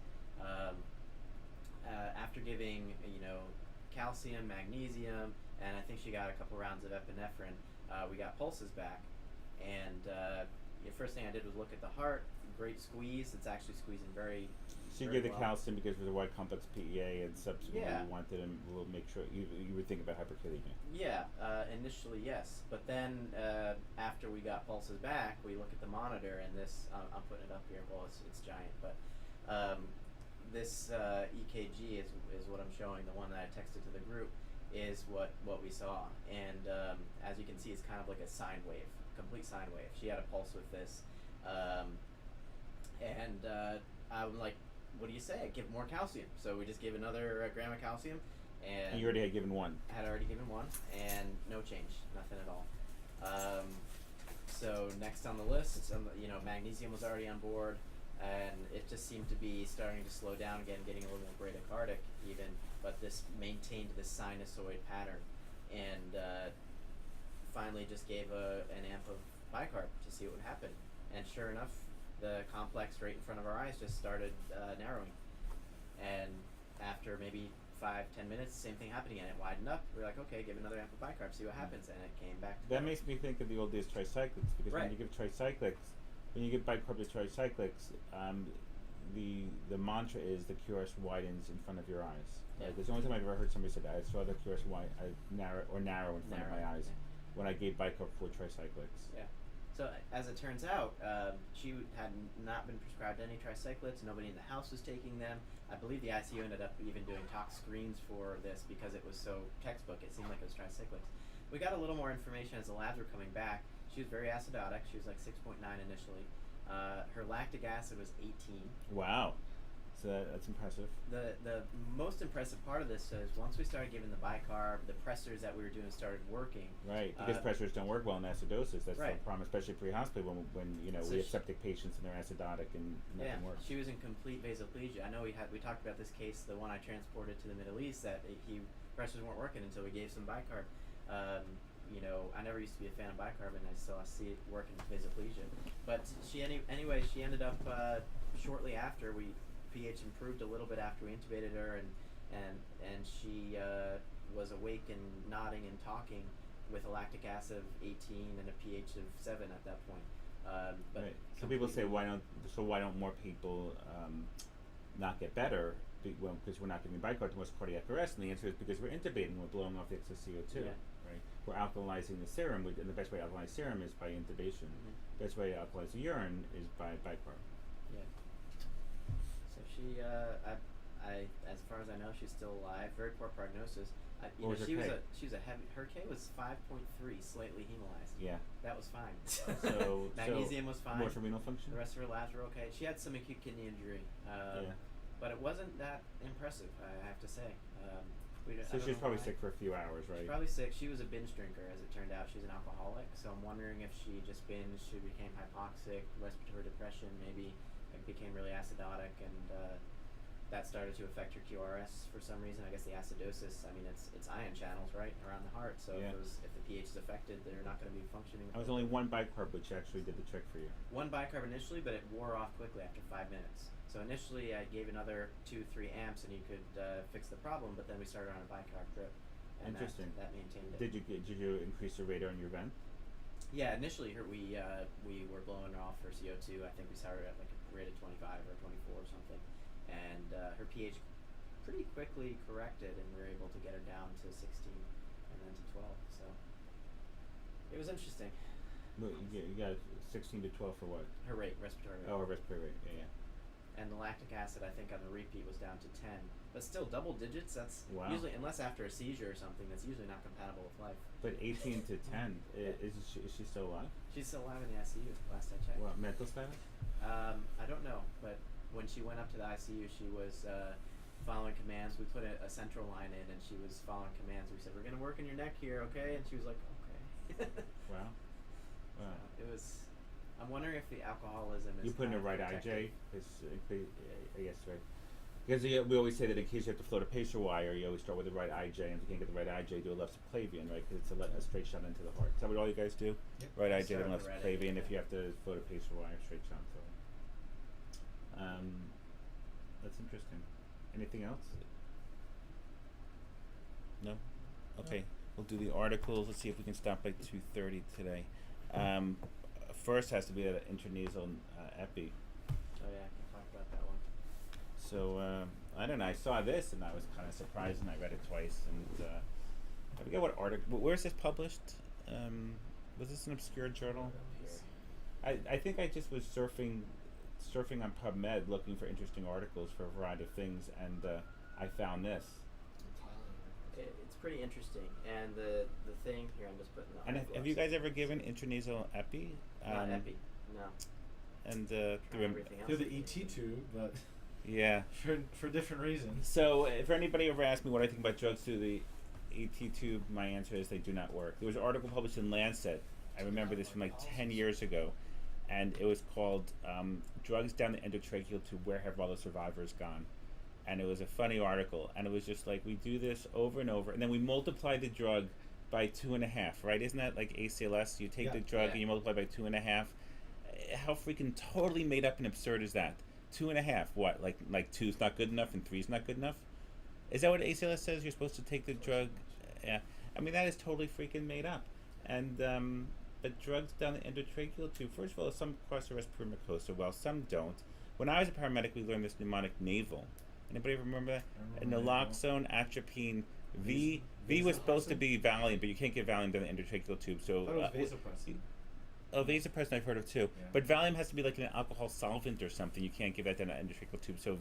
After giving calcium, magnesium, and I think she got a couple rounds of epinephrine, we got pulses back, and the first thing I did was look at the heart. Great squeeze. It's actually squeezing very. So you very gave the well. calcium because of the wide complex PEA, and subsequently Yeah. you wanted to make sure you were thinking about hyperkalemia. Yeah, initially yes, but then after we got pulses back, we look at the monitor, and this I'm putting it up here. Well, it's giant, but this EKG is what I'm showing. The one that I texted to the group is what we saw, and as you can see, it's kind of like a sine wave, complete sine wave. She had a pulse with this, and I'm like, what do you say? Give more calcium. So we just gave another gram of calcium, and You already had given one. had already given one, and no change, nothing at all. So next on the list, magnesium was already on board, and it just seemed to be starting to slow down again, getting a little more bradycardic even, but this maintained this sinusoid pattern, and finally just gave an amp of bicarb to see what would happen, and sure enough, the complex right in front of our eyes just started narrowing, and after maybe 5-10 minutes, same thing happened again. It widened up. We're like, okay, give another amp of bicarb, see what happens, and it came back. That makes me think of the old days tricyclics, because when Right. you give tricyclics, when you give bicarb to tricyclics, the mantra is the QRS widens in front of your eyes. Yeah. There's the only time I've ever heard somebody say that. I saw the QRS narrow in front of my eyes when I gave bicarb for tricyclics. Yeah. So as it turns out, she had not been prescribed any tricyclics. Nobody in the house was taking them. I believe the ICU ended up even doing tox screens for this because it was so textbook. It seemed like it was tricyclics. We got a little more information as the labs were coming back. she was very acidotic. She was like 6.9 initially. Her lactic acid was 18. Wow. So that's impressive. The most impressive part of this is once we started giving the bicarb, the pressors that we were doing started working. Right, because pressors don't work well in acidosis. That's right. the problem, especially pre-hospital when you know So we have septic patients and they're acidotic and nothing works. She was in complete vasoplegia. I know we talked about this case, the one I transported to the Middle East, that pressors weren't working until we gave some bicarb. You know, I never used to be a fan of bicarb, and I see it working with vasoplegia. But she anyway, she ended up shortly after pH improved a little bit after we intubated her, and she was awake and nodding and talking with a lactic acid of 18 and a pH of 7 at that point. But right. So people say, why don't more people not get better? Because we're not giving bicarb to most cardiac arrest, and the answer is because we're intubating, we're blowing off the excess CO2. Yeah. Right? We're alkalizing the serum, and the best way to alkalize serum is by intubation. The best way to alkalize the urine is by bicarb. Yeah. So she, as far as I know, she's still alive. Very poor prognosis. What was her she was K? she was a heavy. Her K was 5.3, slightly hemolyzed. Yeah. That was fine. So Magnesium was fine. More for renal function. The rest of her labs were okay. She had some acute kidney injury. But it wasn't that impressive, I have to say. So she was probably sick for a few hours, right? She was probably sick. She was a binge drinker, as it turned out. She's an alcoholic, so I'm wondering if she just binged, she became hypoxic, respiratory depression, maybe became really acidotic, and that started to affect her QRS for some reason. I guess the acidosis, I mean, it's ion channels, right, around the heart, so if the pH is affected, they're not going to be functioning. I was only one bicarb, which actually did the trick for you. One bicarb initially, but it wore off quickly after 5 minutes. So initially I gave another 2-3 amps and you could fix the problem, but then we started on a bicarb drip. And interesting. That maintained it. Did you increase the rate on your vent? Yeah, initially we were blowing off her CO2. I think we started at like a rate of 25 or 24 or something, and her pH pretty quickly corrected, and we were able to get her down to 16 and then to 12. So it was interesting. You got 16 to 12 for what? Her rate, respiratory rate. Oh, her respiratory rate. Yeah. And the lactic acid, I think, on the repeat was down to 10. But still, double digits, that's usually, unless after a seizure or something, that's usually not compatible with life. But 18 to 10, is she still alive? She's still alive in the ICU, last I checked. What, mental status? I don't know, but when she went up to the ICU, she was following commands. We put a central line in, and she was following commands. We said, we're going to work in your neck here, okay? And she was like, okay. Wow. Wow. It was... I'm wondering if the alcoholism is. You put in a right protective. IJ, I guess, right? Because we always say that in case you have to float a pacer wire, you always start with the right IJ, and if you can't get the right IJ, do a left subclavian, right? Because it's a straight shot into the heart. Is that what all you guys do? Yep. Right IJ, Start then left with the right subclavian. IJ, If you have to float a pacer wire, straight shot into it. That's interesting. Anything else? No? Okay. We'll do the articles. Let's see if we can stop by 2:30 today. First has to be an intranasal epi. Oh yeah, I can talk about that one. So I don't know. I saw this and I was kind of surprised, and I read it twice. And I forget what article. Where is this published? Was this an obscure journal? I think I just was surfing on PubMed looking for interesting articles for a variety of things, and I found this. It's pretty interesting, and the thing here, I'm just putting the. And have you guys ever given intranasal epi? Not epi, no. And Through the ET tube, but yeah, for different reasons. So if anybody ever asks me what I think about drugs through the ET tube, my answer is they do not work. There was an article published in Lancet. I remember this from like 10 years ago, and it was called "Drugs Down the Endotracheal Tube: Where Have All the Survivors Gone?" And it was a funny article, and it was just like, we do this over and over, and then we multiply the drug by 2.5, right? Isn't that like ACLS? You take the drug and you multiply by 2.5. How freaking totally made up and absurd is that? 2.5, what? Like 2's not good enough and 3's not good enough? Is that what ACLS says? You're supposed to take the drug? Yeah. I mean, that is totally freaking made up. And but drugs down the endotracheal tube, first of all, some cross the respiratory mucosa, well, some don't. When I was a paramedic, we learned this mnemonic naval. Anybody remember that? Naloxone, atropine, V was supposed to be Valium, but you can't get Valium down the endotracheal tube. So I thought it was vasopressin. Oh, vasopressin I've heard of too. Yeah. But Valium has to be like an alcohol solvent or something. You can't give that down the endotracheal tube. So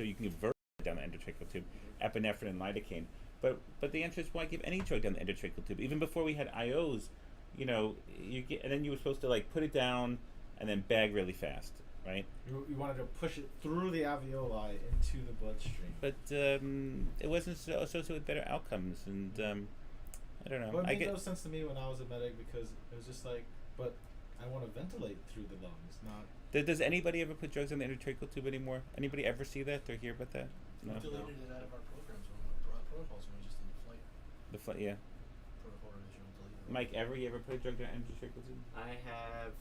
you can give Verb down the endotracheal tube, epinephrine and lidocaine. But the answer is, why give any drug down the endotracheal tube? Even before we had IOs, you know, you get, and then you were supposed to like put it down and then bag really fast, right? You wanted to push it through the alveoli into the bloodstream. But it wasn't associated with better outcomes, and I don't know. But I it made get no sense to me when I was a medic because it was just like, but I want to ventilate through the lungs, not. Does anybody ever put drugs in the endotracheal tube anymore? Anybody ever see that or hear about that? We No. deleted it out of our programs, protocols when we just did the flight Yeah. protocol revision. We deleted it. Mike, you ever put a drug in an endotracheal tube? I have.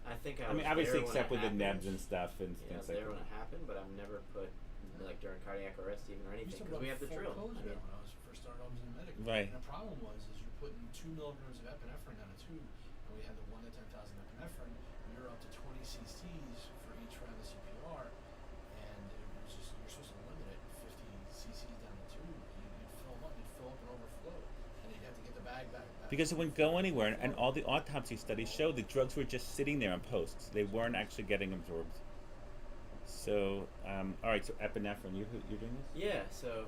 I think I. I mean, was obviously, there when except it with the happened. nebs and stuff and Yeah, I things was like there when that. it happened, but I've never put like during cardiac arrest even or We anything used to because we run have the full drill. codes I mean, around when I was first started off as a medic. Right. And the problem was is you're putting 2 milligrams of epinephrine down a tube, and we had the 1 to 10,000 epinephrine. And you're up to 20 cc's for each round of CPR, and it was just you're supposed to limit it 50 cc's down the tube. You'd fill up and overflow, and you'd have to get the bag back. Because it wouldn't go anywhere, and all the autopsy studies showed the drugs were just sitting there on posts. They weren't actually getting absorbed. So, all right. So epinephrine, you're doing this? yeah. So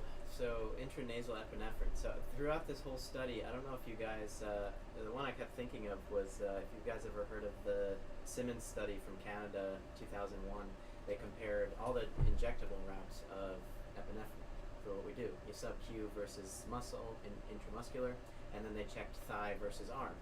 intranasal epinephrine. So throughout this whole study, I don't know if you guys. The one I kept thinking of was if you guys ever heard of the Simmons study from Canada, 2001. They compared all the injectable routes of epinephrine for what we do. You sub-Q versus muscle, intramuscular, and then they checked thigh versus arm.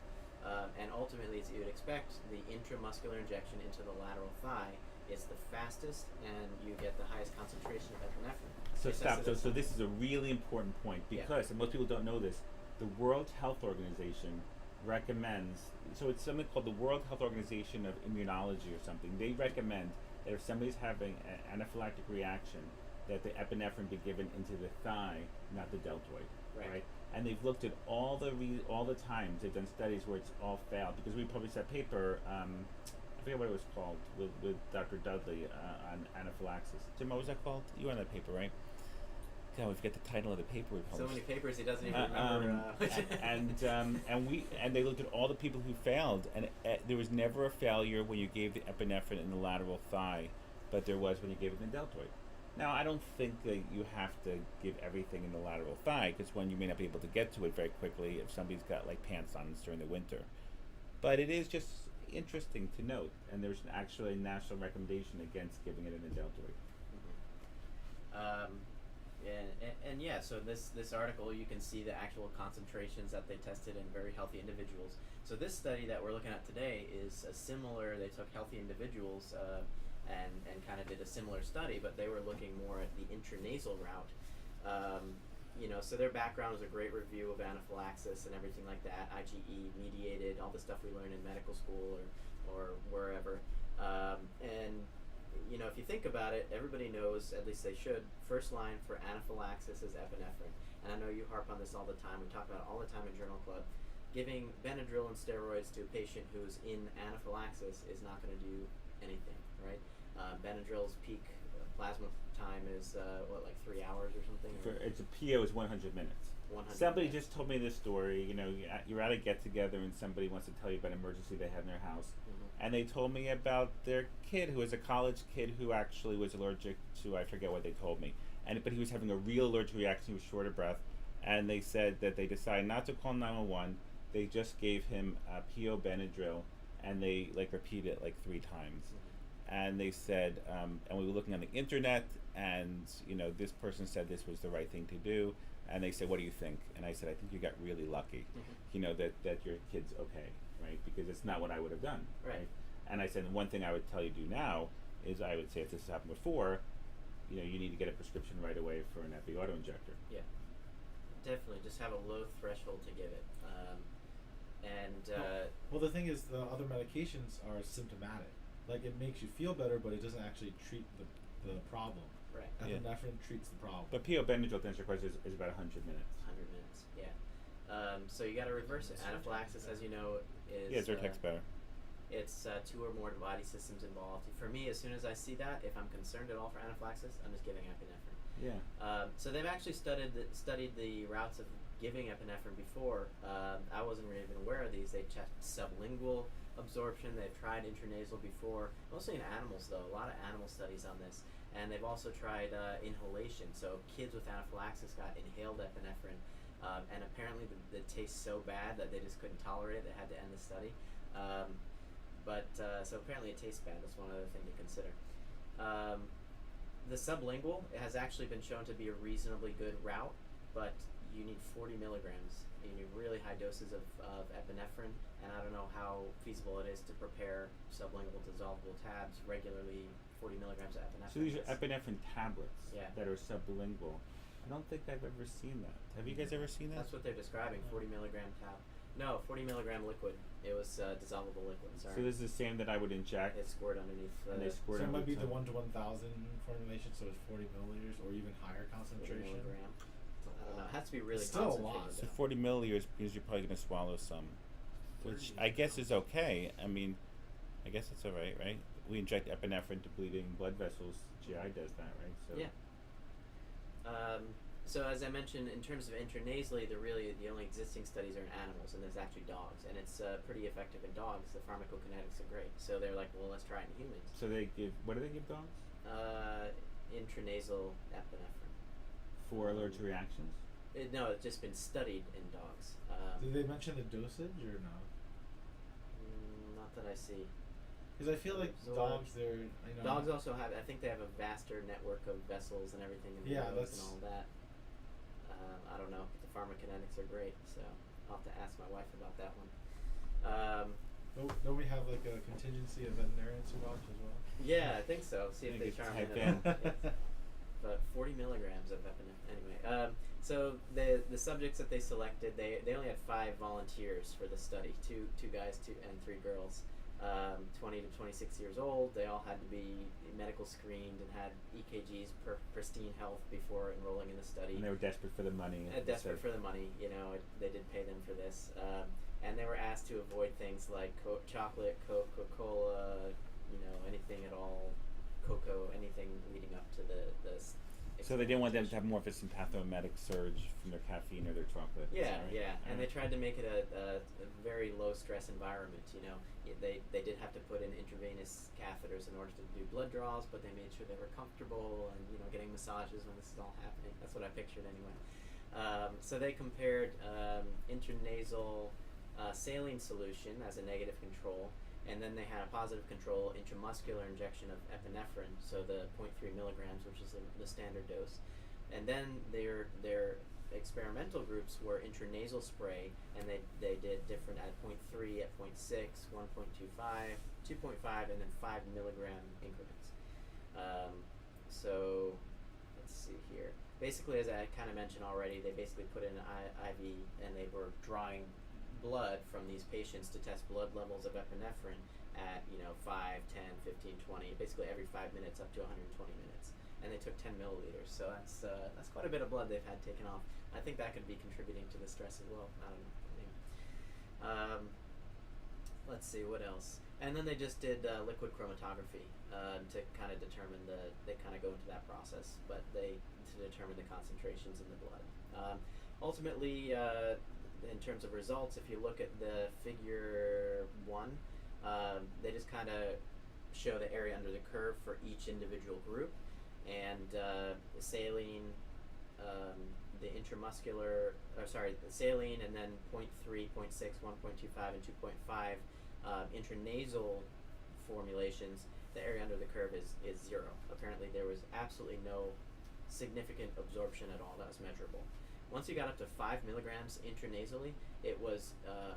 And ultimately, as you would expect, the intramuscular injection into the lateral thigh is the fastest, and you get the highest concentration of epinephrine. So They stop. tested So it. this is a really important point Yeah. because, and most people don't know this, the World Health Organization recommends. So it's something called the World Health Organization of Immunology or something. They recommend that if somebody's having an anaphylactic reaction, that the epinephrine be given into the thigh, not the deltoid. Right. And they've looked at all the times they've done studies where it's all failed because we published that paper. I forget what it was called with Dr. Dudley on anaphylaxis. Jim, what was that called? You were on that paper, right? God, we forget the title of the paper we So published. many papers he doesn't even remember. And they looked at all the people who failed, and there was never a failure when you gave the epinephrine in the lateral thigh, but there was when you gave it in the deltoid. Now, I don't think that you have to give everything in the lateral thigh, because one, you may not be able to get to it very quickly if somebody's got like pants on during the winter. But it is just interesting to note, and there's actually a national recommendation against giving it in the deltoid. And yeah, so this article, you can see the actual concentrations that they tested in very healthy individuals. So this study that we're looking at today is a similar. They took healthy individuals and kind of did a similar study, but they were looking more at the intranasal route. So their background was a great review of anaphylaxis and everything like that, IgE mediated, all the stuff we learn in medical school or wherever. If you think about it, everybody knows, at least they should, first line for anaphylaxis is epinephrine. And I know you harp on this all the time. We talk about it all the time in Journal Club. Giving Benadryl and steroids to a patient who's in anaphylaxis is not going to do anything, right? Benadryl's peak plasma time is, 3 hours or something? It's a PO is 100 minutes. 100 Somebody minutes. just told me this story. You're at a get together and somebody wants to tell you about an emergency they had in their house, and they told me about their kid who was a college kid who actually was allergic to, I forget what they told me, but he was having a real allergic reaction. He was short of breath, and they said that they decided not to call 911. They just gave him PO Benadryl, and they repeated it 3 times. And they said, and we were looking on the internet, and this person said this was the right thing to do, and they said, what do you think? And I said, I think you got really lucky, that your kid's okay, right? Because it's not what I would have done, Right. And I said, one thing I would tell you to do now is I would say, if this has happened before, you need to get a prescription right away for an epi auto injector. Yeah, definitely. Just have a low threshold to give it. Well, the thing is, the other medications are symptomatic. Like, it makes you feel better, but it doesn't actually treat the problem. Right. Yeah. Epinephrine treats the problem. But PO Benadryl, to answer your question, is about 100 minutes. 100 minutes. Yeah. So you got to reverse it. Anaphylaxis, as you know, is Yeah, Zyrtec's better. It's 2 or more body systems involved. For me, as soon as I see that, if I'm concerned at all for anaphylaxis, I'm just giving epinephrine. Yeah. So they've actually studied the routes of giving epinephrine before. I wasn't really even aware of these. They checked sublingual absorption. They've tried intranasal before, mostly in animals though. A lot of animal studies on this. And they've also tried inhalation. So kids with anaphylaxis got inhaled epinephrine. and apparently the tastes so bad that they just couldn't tolerate it. They had to end the study. So apparently it tastes bad. That's one other thing to consider. The sublingual has actually been shown to be a reasonably good route, but you need 40 milligrams. You need really high doses of epinephrine, and I don't know how feasible it is to prepare sublingual dissolvable tabs regularly. 40 milligrams of epinephrine. So these are epinephrine tablets Yeah. that are sublingual. I don't think I've ever seen that. Have you guys ever seen that? That's what they're describing. 40 milligram tab. No, 40 milligram liquid. It was dissolvable liquid. Sorry. So this is the same that I would inject. It's squirt underneath. And they squirt So it might be the underneath 1 to 1,000 formulation, so it's 40 milliliters or even higher 40 concentration. milligram. I don't know. It has to be really It's still a concentrated. lot. So though. 40 milliliters means you're probably going to swallow some, which I guess is okay. I mean, I guess it's all right, right? We inject epinephrine to bleeding blood vessels. GI does that, right? So Yeah. So as I mentioned, in terms of intranasally, the only existing studies are in animals, and there's actually dogs, and it's pretty effective in dogs. The pharmacokinetics are great. So they're like, well, let's try it in humans. So they give, what do they give dogs? Intranasal epinephrine. For allergic reactions? No, it's just been studied in dogs. Did they mention the dosage or no? Not that I see. Because I feel like Absorb- dogs, they're Dogs also have, I think they have a vaster network of vessels and everything in the Yeah, nose that's- and all that. I don't know. The pharmacokinetics are great, so I'll have to ask my wife about that one. Don't we have like a contingency of veterinarians who watch as well? Yeah, I think so. See if I they think charm it's in. type in. But 40 milligrams of epinephrine. Anyway, so the subjects that they selected, they only had 5 volunteers for the study. Two guys, 2 and 3 girls. 20 to 26 years old. They all had to be medical screened and had EKGs per pristine health before enrolling in the study. And they were desperate for the money. Desperate for the money, they did pay them for this. And they were asked to avoid things like chocolate, Coke, Coca-Cola, anything at all, cocoa, anything leading up to the So they didn't want them to have experimentation. more of a sympathomimetic surge from their caffeine or their chocolate. is Yeah, that right? yeah, and they Alright. tried to make it a very low stress environment. They did have to put in intravenous catheters in order to do blood draws, but they made sure they were comfortable and getting massages when this is all happening. That's what I pictured anyway. So they compared intranasal saline solution as a negative control, and then they had a positive control intramuscular injection of epinephrine, so the 0.3 milligrams, which is the standard dose. And then their experimental groups were intranasal spray, and they did different at 0.3, at 0.6, 1.25, 2.5, and then 5 milligram increments. So let's see here. Basically, as I kind of mentioned already, they basically put in an IV, and they were drawing blood from these patients to test blood levels of epinephrine at 5, 10, 15, 20, basically every 5 minutes up to 120 minutes. And they took 10 milliliters, so that's quite a bit of blood they've had taken off. I think that could be contributing to the stress as well. I don't know. Maybe. Let's see what else. And then they just did liquid chromatography to kind of determine they kind of go into that process, but to determine the concentrations in the blood. Ultimately, in terms of results, if you look at the figure 1, they just kind of show the area under the curve for each individual group. And saline, the saline, and then 0.3, 0.6, 1.25, and 2.5 intranasal formulations, the area under the curve is 0. Apparently there was absolutely no significant absorption at all that was measurable. Once you got up to 5 milligrams intranasally, it was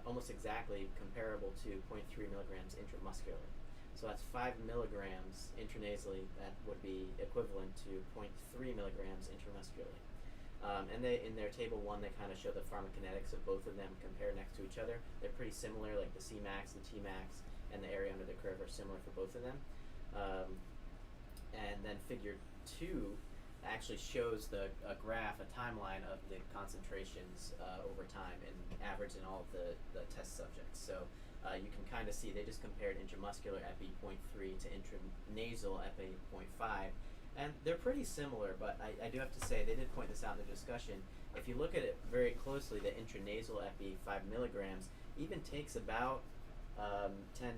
almost exactly comparable to 0.3 milligrams intramuscularly. So that's 5 milligrams intranasally. That would be equivalent to 0.3 milligrams intramuscularly. And in their table 1, they kind of show the pharmacokinetics of both of them compared next to each other. They're pretty similar, like the Cmax and Tmax and the area under the curve are similar for both of them. And then figure 2 actually shows a graph, a timeline of the concentrations over time and average in all of the test subjects. So you can kind of see they just compared intramuscular epi 0.3 to intranasal epi 0.5, and they're pretty similar, but I do have to say, they did point this out in the discussion, if you look at it very closely, the intranasal epi 5 milligrams even takes about 10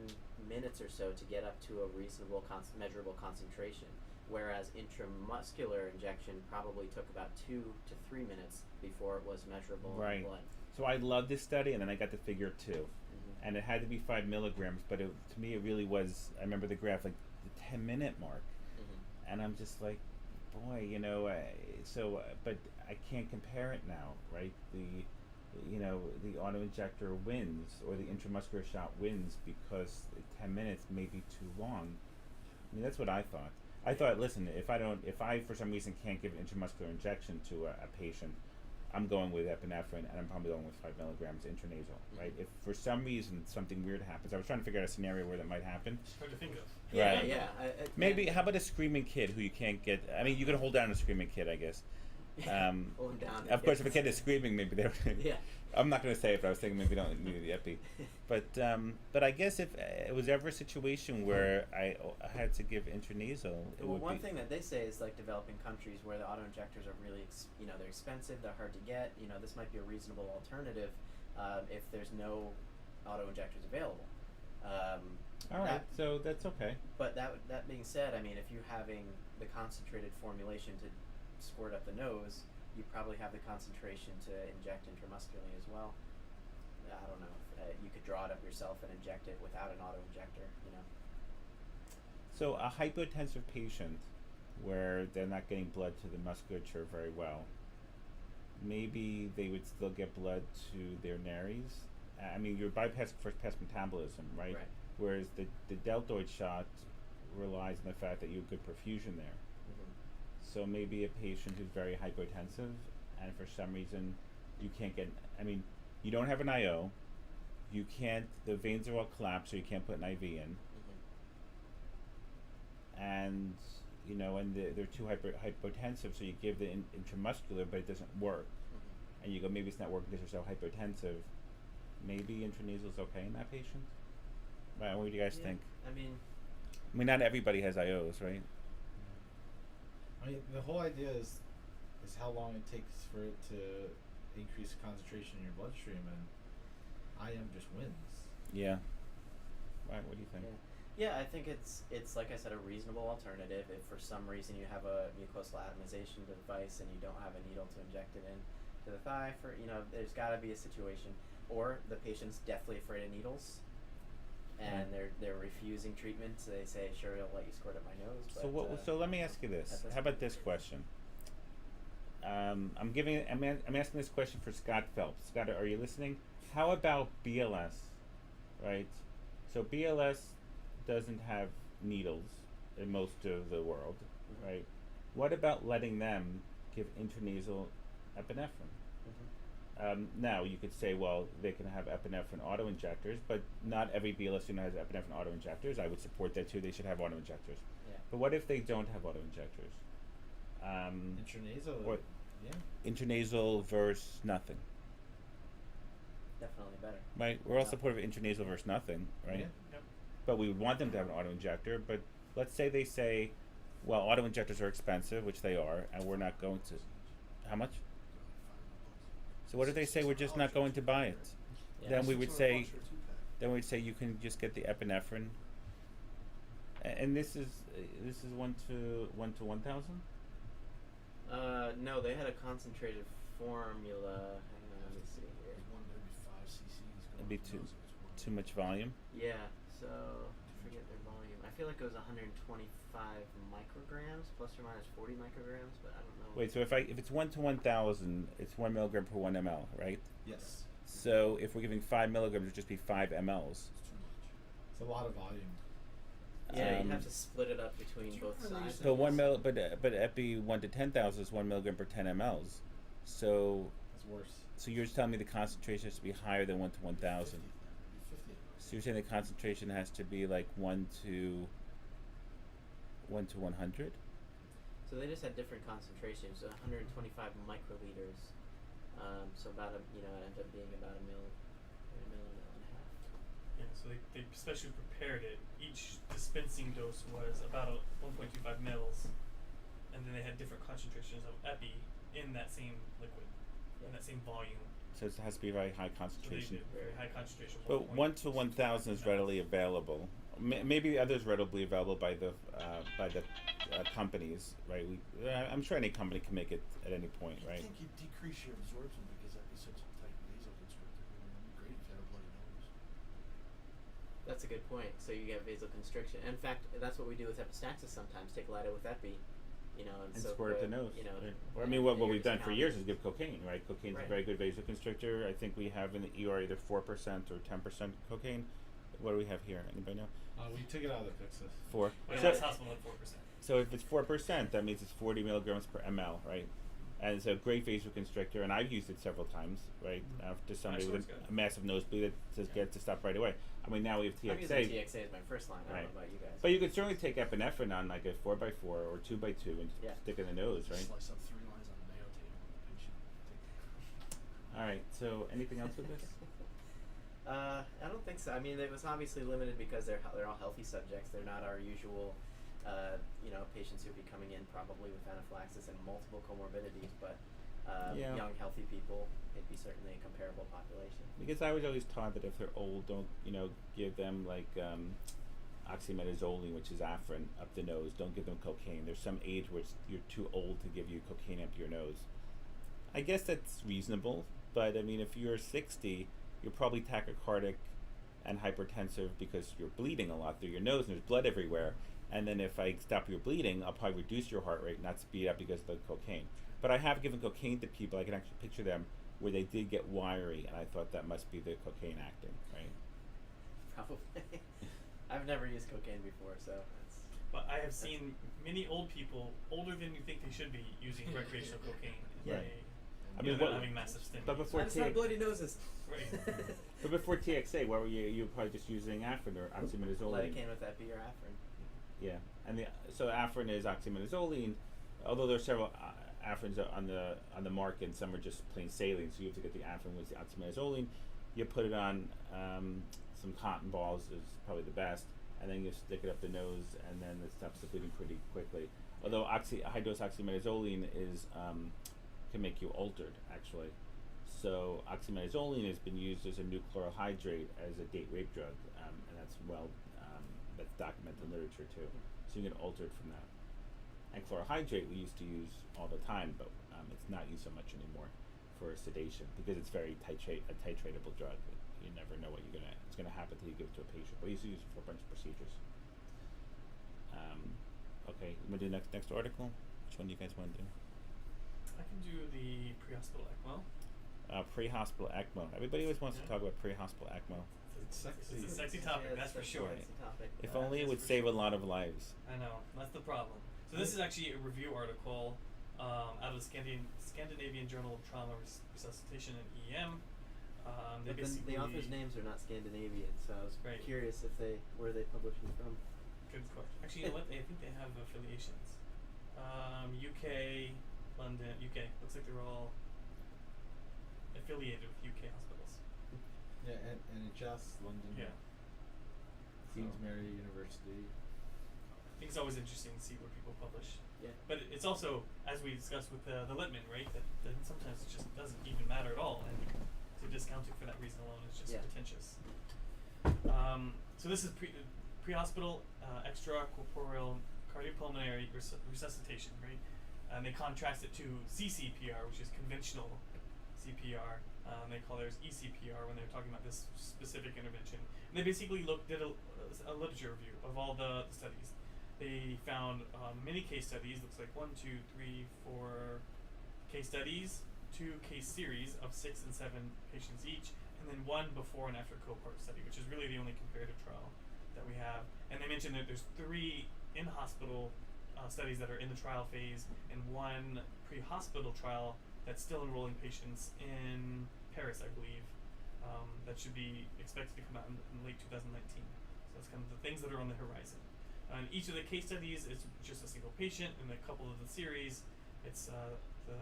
minutes or so to get up to a reasonable measurable concentration. whereas intramuscular injection probably took about 2 to 3 minutes before it was measurable in Right. the blood. So I loved this study, and then I got the figure 2. Mm-hmm. And it had to be 5 milligrams, but to me it really was, I remember the graph, like the 10-minute mark. Mm-hmm. And I'm just like, boy, but I can't compare it now, right? The auto injector wins, or the intramuscular shot wins, because 10 minutes may be too long. I mean, that's what I thought. I thought, listen, if I for some reason can't give an intramuscular injection to a patient, I'm going with epinephrine, and I'm probably going with 5 milligrams intranasal, right? If for some reason something weird happens, I was trying to figure out a scenario where that might happen. It's hard to think of. Yeah, Right. yeah. Maybe, how about a screaming kid who you can't get? I mean, you could hold down a screaming kid, I guess. Hold him down. Of course, if a kid is screaming, maybe they're. Yeah. I'm not going to say it, but I was thinking maybe don't need the epi. But I guess if it was ever a situation where I had to give intranasal, it Well, would one be. thing that they say is like developing countries where the auto injectors are really, they're expensive, they're hard to get. This might be a reasonable alternative if there's no auto injectors available. All right, so that's okay. But that being said, I mean, if you're having the concentrated formulation to squirt up the nose, you probably have the concentration to inject intramuscularly as well. I don't know. You could draw it up yourself and inject it without an auto injector. So a hypotensive patient, where they're not getting blood to the musculature very well, maybe they would still get blood to their nares. I mean, you're bypassing first pass metabolism, right? Right. Whereas the deltoid shot relies on the fact that you have good perfusion there. Mm-hmm. So maybe a patient who's very hypotensive, and for some reason you can't get, I mean, you don't have an IO, you can't, the veins are all collapsed, so you can't put an IV in, Mm-hmm. and they're too hypotensive, so you give the intramuscular, but it doesn't work, Mm-hmm. and you go, maybe it's not working because they're so hypotensive. Maybe intranasal is okay in that patient. Right? What do you guys Yeah, think? I mean, Not everybody has IOs, right? I mean, the whole idea is how long it takes for it to increase concentration in your bloodstream, and IM just wins. Yeah. Right. What do you think? Yeah, I think it's like I said, a reasonable alternative. If for some reason you have a mucosal atomization device and you don't have a needle to inject it in to the thigh, there's got to be a situation, or the patient's deathly afraid of needles, and they're refusing treatment. So they say, "Sure, I'll let you squirt up my nose." But, So let me ask you this. How about this question? I'm asking this question for Scott Phelps. Scott, are you listening? How about BLS? Right. So BLS doesn't have needles in most of the world, Mm-hmm. right? What about letting them give intranasal epinephrine? Mm-hmm. Now you could say, well, they can have epinephrine auto injectors, but not every BLS unit has epinephrine auto injectors. I would support that too. They should have auto injectors. Yeah. But what if they don't have auto injectors? Intranasal. Or Yeah. intranasal versus nothing, Definitely better. right? We're all Yeah. supportive of intranasal versus nothing, right? Yeah. Yep. But we would want them to have an auto injector. But let's say they say, well, auto injectors are expensive, which they are, and we're not going to. How much? So what do they say? We're just not going to buy it. Yeah. Then we would $600 say, for a 2-pack. then we'd say you can just get the epinephrine. And this is 1 to 1,000. No, they had a concentrated formula. Hang on, let me see here. There's one that'd be 5 cc's. It'd be going up the nose, it's too much volume. Yeah, so I forget their volume. I feel like it was 125 micrograms, plus or minus 40 micrograms, but I don't know. Wait, so if it's 1 to 1,000, it's 1 milligram per 1 ml, right? Yes. So if we're giving 5 milligrams, it would just be 5 mLs. It's too much. It's a lot of volume. Yeah, you'd have to split it up between Do you both remember sides. you But epi 1 to 10,000 is 1 milligram per 10 mLs. So That's worse. you're just telling me the concentration has to be higher than 1 to 1,000. 50. So you're saying the concentration has to be like 1 to 100? So they just had different concentrations. So 125 microliters. So about it ended up being about a mil and a half. Yeah, so they specially prepared it. Each dispensing dose was about 1.25 mils, and then they had different concentrations of epi in that same liquid, in that same volume. So it has to be very high So they concentration. did very high concentration. But 1 to 1,000 is readily available. Maybe the others readily available by the companies, right? I'm sure any company can make it at any point, right? I think you decrease your absorption because that'd be such a tight vasoconstrictor. It'd be great if you had a bloody nose. That's a good point. So you get vasoconstriction. In fact, that's what we do with epistaxis sometimes. Take lidocaine with epi, and And soak squirt up the, the nose. Right. Or I mean, what you're we've just done for pounding. years is give cocaine, right? Cocaine's a Right. very good vasoconstrictor. I think we have in the ER either 4% or 10% cocaine. What do we have here? Anybody know? We took it out of the Pyxis. 4. Well, So, last hospital had 4%. so if it's 4%, that means it's 40 milligrams per ml, right? And it's a great vasoconstrictor, and I've used it several times, right? After somebody Actually, with it's good. a massive nosebleed to get it to stop right away. I mean, now we have I'm TXA. using TXA as my first line. I Right. don't know about you guys. But you could certainly take epinephrine on like a 4x4 or 2x2 and Yeah. stick it in the nose, right? Slice up 3 lines on a mayo table. Patient. All right. So anything else with this? I don't think so. I mean, it was obviously limited because they're all healthy subjects. They're not our usual, patients who'd be coming in probably with anaphylaxis and multiple comorbidities. But Yeah. young, healthy people, it'd be certainly a comparable population. Because I was always taught that if they're old, don't give them like oxymetazoline, which is Afrin, up the nose. Don't give them cocaine. There's some age where you're too old to give you cocaine up your nose. I guess that's reasonable, but I mean, if you're 60, you're probably tachycardic and hypertensive because you're bleeding a lot through your nose and there's blood everywhere. And then if I stop your bleeding, I'll probably reduce your heart rate, not speed up because of the cocaine. But I have given cocaine to people. I can actually picture them where they did get wiry, and I thought that must be the cocaine acting, right? Probably. I've never used cocaine before, so it's. But I have seen many old people, older than you think they should be, using recreational cocaine. Yeah. Right. I I mean, mean, what- having massive stimulus. but before It's not bloody noses. Right. But before TXA, what were you were probably just using Afrin or oxymetazoline. Lidocaine with epi or Afrin. Yeah, and so Afrin is oxymetazoline, although there are several Afrins on the market, and some are just plain saline. So you have to get the Afrin with the oxymetazoline. You put it on some cotton balls is probably the best, and then you stick it up the nose, and then it stops the bleeding pretty quickly. Although high dose oxymetazoline is can make you altered actually. So oxymetazoline has been used as a new chlorohydrate as a date rape drug, and that's that's documented in literature too. So you get altered from that. And chlorohydrate we used to use all the time, but it's not used so much anymore for sedation because it's very a titratable drug. You never know what it's gonna happen until you give it to a patient. But we used to use it for a bunch of procedures. Okay, you wanna do next article? Which one do you guys want to do? I can do the pre-hospital ECMO. Pre-hospital ECMO. Everybody always wants to talk about pre-hospital ECMO. It's sexy. It's a sexy topic, that's for sure. Sexy topic. If Uh, only it that's would for save sure. a lot of lives. I know, that's the problem. So this is actually a review article out of the Scandinavian Journal of Trauma Resuscitation and EM. They But basically the authors' names are not Scandinavian, so I was Right. curious where they publishing from. Good question. Actually, you know what? I think they have affiliations. UK, London, UK. Looks like they're all affiliated with UK hospitals. Yeah, and NHS, London. Yeah. Queen's So- Mary University. I think it's always interesting to see where people publish. Yeah. But it's also, as we discussed with the Littman, right, that sometimes it just doesn't even matter at all, and to discount it for that reason alone is just Yeah. pretentious. So this is pre-hospital extracorporeal cardiopulmonary resuscitation, right? And they contrast it to CCPR, which is conventional CPR. They call theirs ECPR when they're talking about this specific intervention. And they basically did a literature review of all the studies. They found many case studies. Looks like 1, 2, 3, 4 case studies, 2 case series of 6 and 7 patients each, and then 1 before and after cohort study, which is really the only comparative trial that we have. And they mentioned that there's 3 in-hospital studies that are in the trial phase, and 1 pre-hospital trial that's still enrolling patients in Paris, I believe. That should be expected to come out in late 2019. So that's kind of the things that are on the horizon. And each of the case studies is just a single patient, and a couple of the series, it's the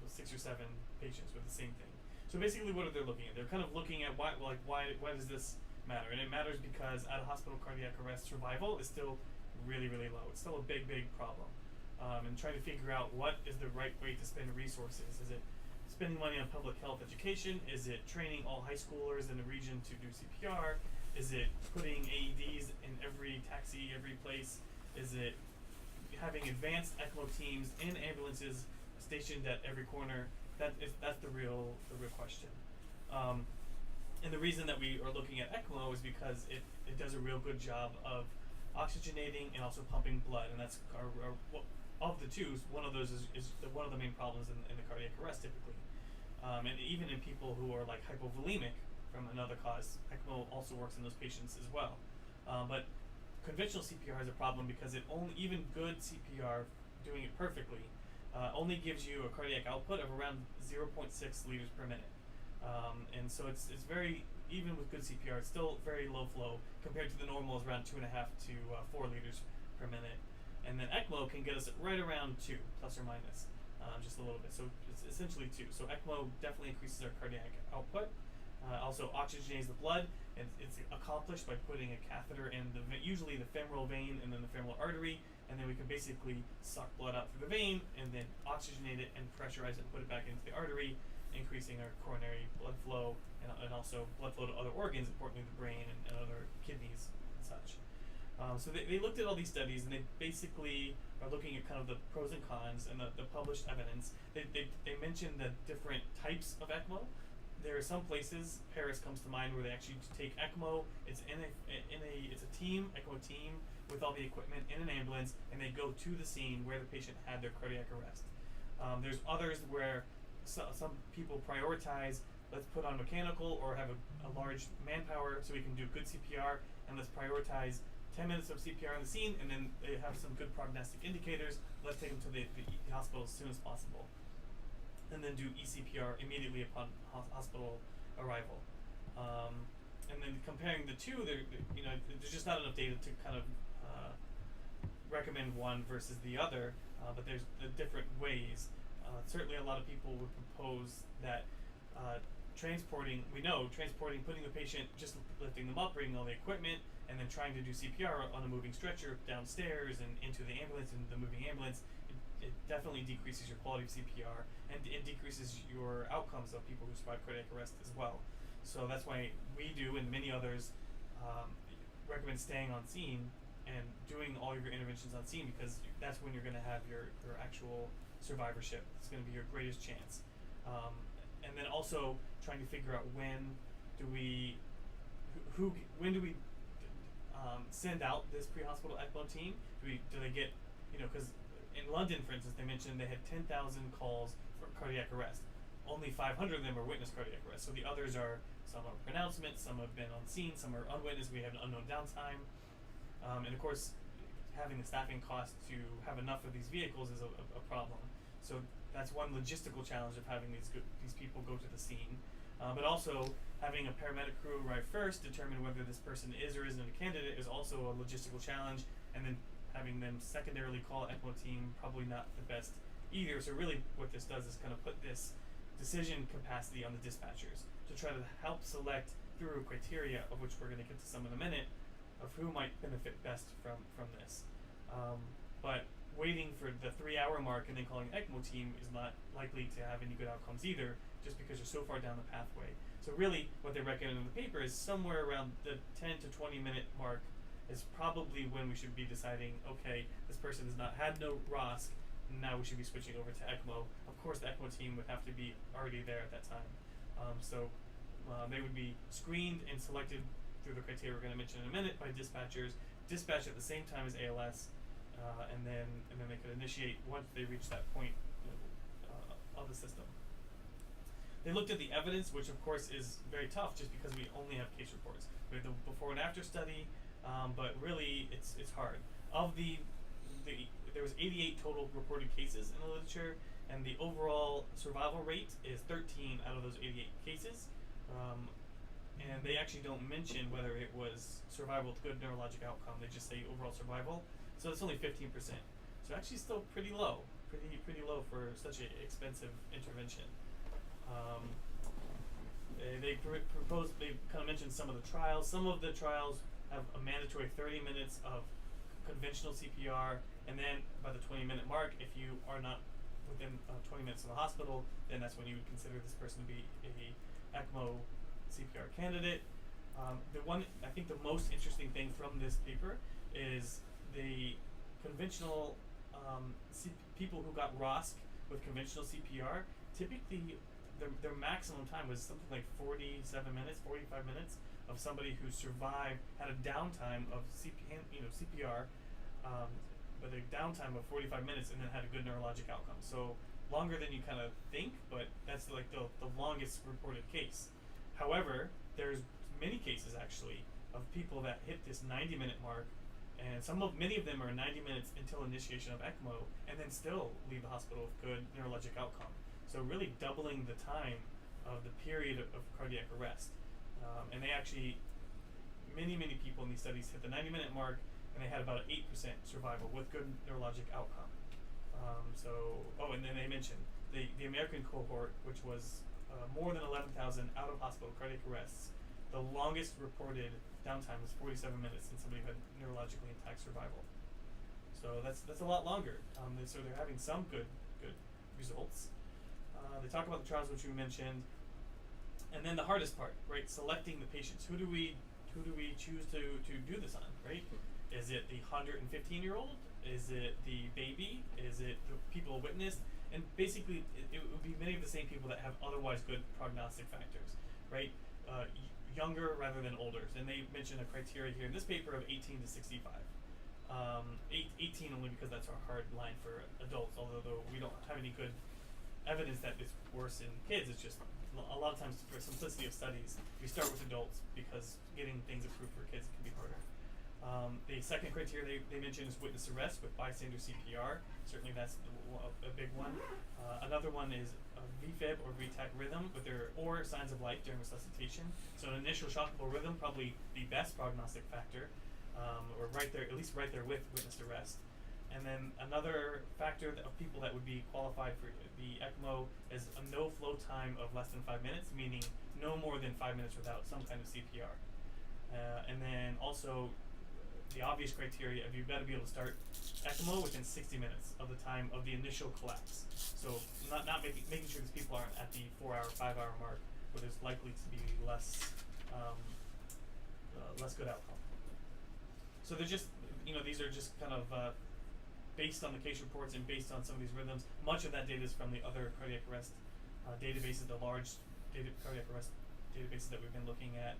6 or 7 patients with the same thing. So basically, what are they looking at? They're kind of looking at why does this matter? And it matters because out-of-hospital cardiac arrest survival is still really, really low. It's still a big, big problem. And trying to figure out what is the right way to spend resources. Is it spending money on public health education? Is it training all high schoolers in the region to do CPR? Is it putting AEDs in every taxi, every place? Is it having advanced ECMO teams in ambulances stationed at every corner, that's the real question. And the reason that we are looking at ECMO is because it does a real good job of oxygenating and also pumping blood, and that's of the two, one of those is one of the main problems in the cardiac arrest typically. And even in people who are like hypovolemic from another cause, ECMO also works in those patients as well. But conventional CPR has a problem because even good CPR, doing it perfectly, only gives you a cardiac output of around 0.6 liters per minute. And so it's very, even with good CPR, it's still very low flow compared to the normal is around 2.5 to 4 liters per minute. And then ECMO can get us right around 2, plus or minus, just a little bit. So it's essentially 2. So ECMO definitely increases our cardiac output. Also oxygenates the blood, and it's accomplished by putting a catheter in usually the femoral vein and then the femoral artery, and then we can basically suck blood out through the vein and then oxygenate it and pressurize it and put it back into the artery, increasing our coronary blood flow and also blood flow to other organs, importantly the brain and other kidneys and such. So they looked at all these studies, and they basically are looking at kind of the pros and cons and the published evidence. They mentioned the different types of ECMO. There are some places, Paris comes to mind, where they actually take ECMO. It's it's a team, ECMO team, with all the equipment in an ambulance, and they go to the scene where the patient had their cardiac arrest. There's others where some people prioritize, let's put on mechanical or have a large manpower so we can do good CPR, and let's prioritize 10 minutes of CPR on the scene, and then they have some good prognostic indicators. Let's take them to the hospital as soon as possible, and then do eCPR immediately upon hospital arrival. And then comparing the two, there's just not enough data to kind of recommend one versus the other, but there's the different ways. Certainly a lot of people would propose that putting the patient, just lifting them up, bringing all the equipment, and then trying to do CPR on a moving stretcher downstairs and into the ambulance, and the moving ambulance, it definitely decreases your quality of CPR, and it decreases your outcomes of people who survive cardiac arrest as well. So that's why we do, and many others recommend staying on scene and doing all of your interventions on scene, because that's when you're going to have your actual survivorship. It's going to be your greatest chance. And then also trying to figure out when do we send out this pre-hospital ECMO team? Do they get, because in London, for instance, they mentioned they had 10,000 calls for cardiac arrest. Only 500 of them are witness cardiac arrest. So the others are, some are pronouncements, some have been on scene, some are unwitnessed. We have an unknown downtime. And of course, having the staffing cost to have enough of these vehicles is a problem. So that's one logistical challenge of having these people go to the scene. But also, having a paramedic crew arrive first, determine whether this person is or isn't a candidate, is also a logistical challenge. And then having them secondarily call an ECMO team, probably not the best either. So really what this does is kind of put this decision capacity on the dispatchers to try to help select through criteria, of which we're going to get to some in a minute, of who might benefit best from this. But waiting for the 3-hour mark and then calling an ECMO team is not likely to have any good outcomes either, just because you're so far down the pathway. So really what they recommend in the paper is somewhere around the 10 to 20 minute mark is probably when we should be deciding, okay, this person has not had no ROSC, now we should be switching over to ECMO. Of course the ECMO team would have to be already there at that time. So they would be screened and selected through the criteria we're going to mention in a minute by dispatchers, dispatched at the same time as ALS, and then they could initiate once they reach that point of the system. They looked at the evidence, which of course is very tough just because we only have case reports. We have the before and after study, but really it's hard. There was 88 total reported cases in the literature, and the overall survival rate is 13 out of those 88 cases. And they actually don't mention whether it was survival with good neurologic outcome. They just say overall survival. So it's only 15%. So actually still pretty low, pretty low for such an expensive intervention. They kind of mentioned some of the trials. Some of the trials have a mandatory 30 minutes of conventional CPR, and then by the 20-minute mark, if you are not within 20 minutes of the hospital, then that's when you would consider this person to be a ECMO CPR candidate. I think the most interesting thing from this paper is the conventional people who got ROSC with conventional CPR, typically their maximum time was something like 47 minutes, 45 minutes of somebody who survived, had a downtime of CPR, but a downtime of 45 minutes and then had a good neurologic outcome. So longer than you kind of think, but that's like the longest reported case. However, there's many cases actually of people that hit this 90-minute mark, and many of them are 90 minutes until initiation of ECMO, and then still leave the hospital with good neurologic outcome. So really doubling the time of the period of cardiac arrest. And they actually, many people in these studies hit the 90-minute mark, and they had about an 8% survival with good neurologic outcome. And then they mentioned the American cohort, which was more than 11,000 out-of-hospital cardiac arrests. The longest reported downtime was 47 minutes in somebody who had neurologically intact survival. So that's a lot longer. So they're having some good results. They talk about the trials which we mentioned, and then the hardest part, right? Selecting the patients. Who do we choose to do this on, right? Is it the 115-year-old? Is it the baby? Is it the people witnessed? And basically, it would be many of the same people that have otherwise good prognostic factors, right? Younger rather than older. And they mention a criteria here in this paper of 18 to 65. 18 only because that's our hard line for adults, although we don't have any good evidence that it's worse in kids. It's just a lot of times for simplicity of studies, we start with adults because getting things approved for kids can be harder. The second criteria they mention is witness arrest with bystander CPR. Certainly that's a big one. Another one is VFib or VTAC rhythm or signs of life during resuscitation. So an initial shockable rhythm, probably the best prognostic factor, or right there, at least right there with witness arrest. And then another factor of people that would be qualified for the ECMO is a no flow time of less than 5 minutes, meaning no more than 5 minutes without some kind of CPR. And then also the obvious criteria of you've got to be able to start ECMO within 60 minutes of the time of the initial collapse. So not making sure these people aren't at the 4-hour, 5-hour mark where there's likely to be less good outcome. So they're just, these are just kind of based on the case reports and based on some of these rhythms. Much of that data is from the other cardiac arrest databases, the large cardiac arrest databases that we've been looking at.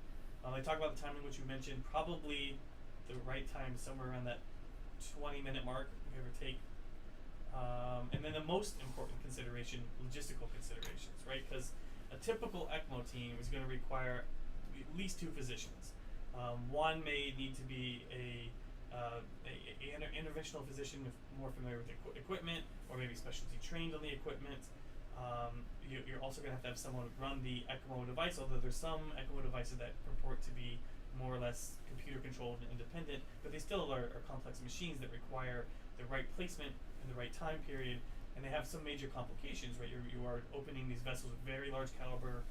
They talk about the timing, which you mentioned. Probably the right time is somewhere around that 20-minute mark, give or take. And then the most important consideration, logistical considerations, right? Because a typical ECMO team is going to require at least 2 physicians. One may need to be a interventional physician more familiar with equipment, or maybe specialty trained on the equipment. You're also going to have someone run the ECMO device, although there's some ECMO devices that purport to be more or less computer controlled and independent, but they still are complex machines that require the right placement and the right time period, and they have some major complications, right? You are opening these vessels with very large caliber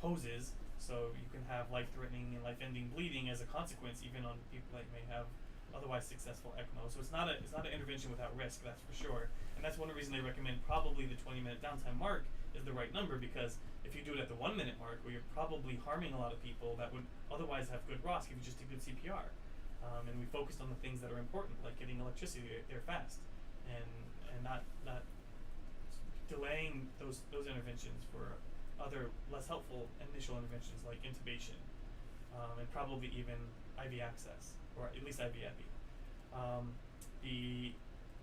hoses, so you can have life-threatening and life-ending bleeding as a consequence, even on people that may have otherwise successful ECMO. So it's not an intervention without risk, that's for sure. And that's one reason they recommend probably the 20-minute downtime mark is the right number, because if you do it at the 1-minute mark, where you're probably harming a lot of people that would otherwise have good ROSC if you just did good CPR. And we focused on the things that are important, like getting electricity there fast, and not delaying those interventions for other less helpful initial interventions like intubation, and probably even IV access, or at least IV epi.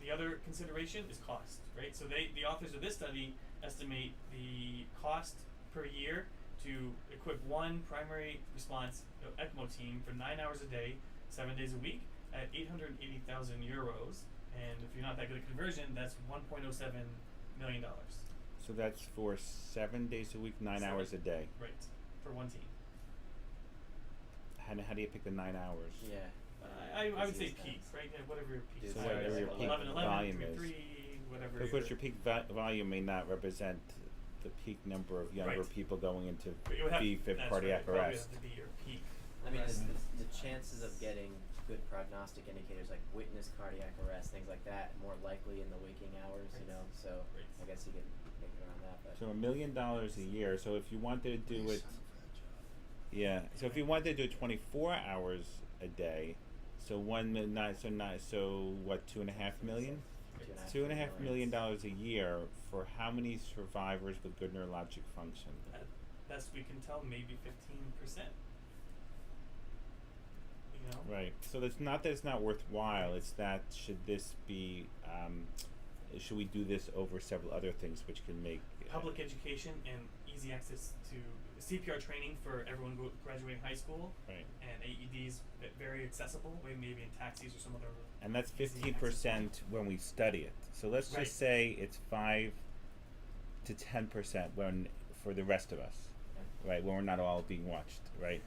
The other consideration is cost, right? So the authors of this study estimate the cost per year to equip one primary response ECMO team for 9 hours a day, 7 days a week, at 880,000 euros. And if you're not that good at conversion, that's $1.07 million. So that's for 7 days a week, 9 hours a day. Right, for one team. How do you pick the 9 hours? Yeah. I would say peak, right? Yeah, whatever your peak So is. whatever your peak 11, volume 3, is. 3, whatever. Of course, your peak volume may not represent the peak number of younger Right. people going into But you would have, VFib that's cardiac right, arrest. Probably have to be your peak. I mean, arrest. the chances of getting good prognostic indicators like witness cardiac arrest, things like that, more likely in the waking hours, Right. So Right. I guess you could make it around that. But So $1 million a year. So if you wanted to do it, yeah. So if you wanted to do it 24 hours a day, so what, 2.5 million? 2.5 $2.5 million a year for how many survivors with good neurologic function? At best we can tell, maybe 15%. You know? Right. So it's not that it's not worthwhile. It's that should this be? Should we do this over several other things, which can make Public education and easy access to CPR training for everyone graduating high school, right? and AEDs very accessible, maybe in taxis or some other. And that's easy 15% when we study it. So let's Right. just say it's 5 to 10% when for the rest of us, right? When we're not all being watched, right?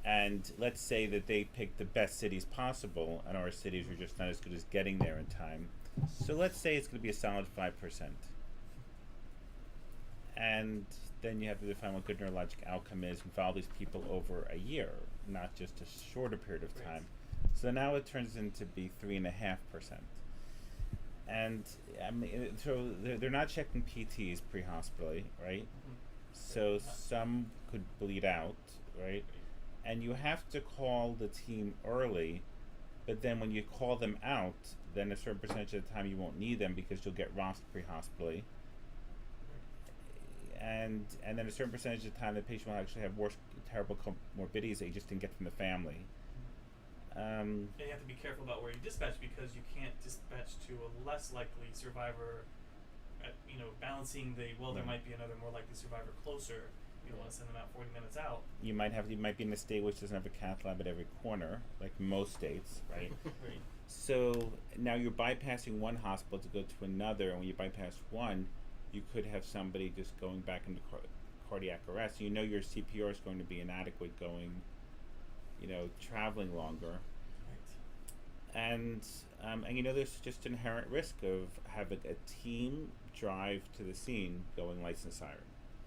And let's say that they pick the best cities possible, and our cities are just not as good as getting there in time. So let's say it's going to be a solid 5%. And then you have to define what good neurologic outcome is and follow these people over a year, not just a shorter period of Right. time. So now it turns into be 3.5%. And I mean, so they're not checking PTs pre-hospitally, right? Mhm. So some could bleed out, right? And you have to call the team early, but then when you call them out, then a certain percentage of the time you won't need them because you'll get ROSC pre-hospitally. And then a certain percentage of the time the patient will actually have worse terrible comorbidities that you just didn't get from the family. And you have to be careful about where you dispatch, because you can't dispatch to a less likely survivor. Balancing there might be another more likely survivor closer. You don't want to send them out 40 minutes out. You might be in a state which doesn't have a cath lab at every corner, like most states, right? Right. So now you're bypassing one hospital to go to another, and when you bypass one, you could have somebody just going back into cardiac arrest. You know your CPR is going to be inadequate going, traveling longer. Right. And there's just inherent risk of having a team drive to the scene going lights and siren,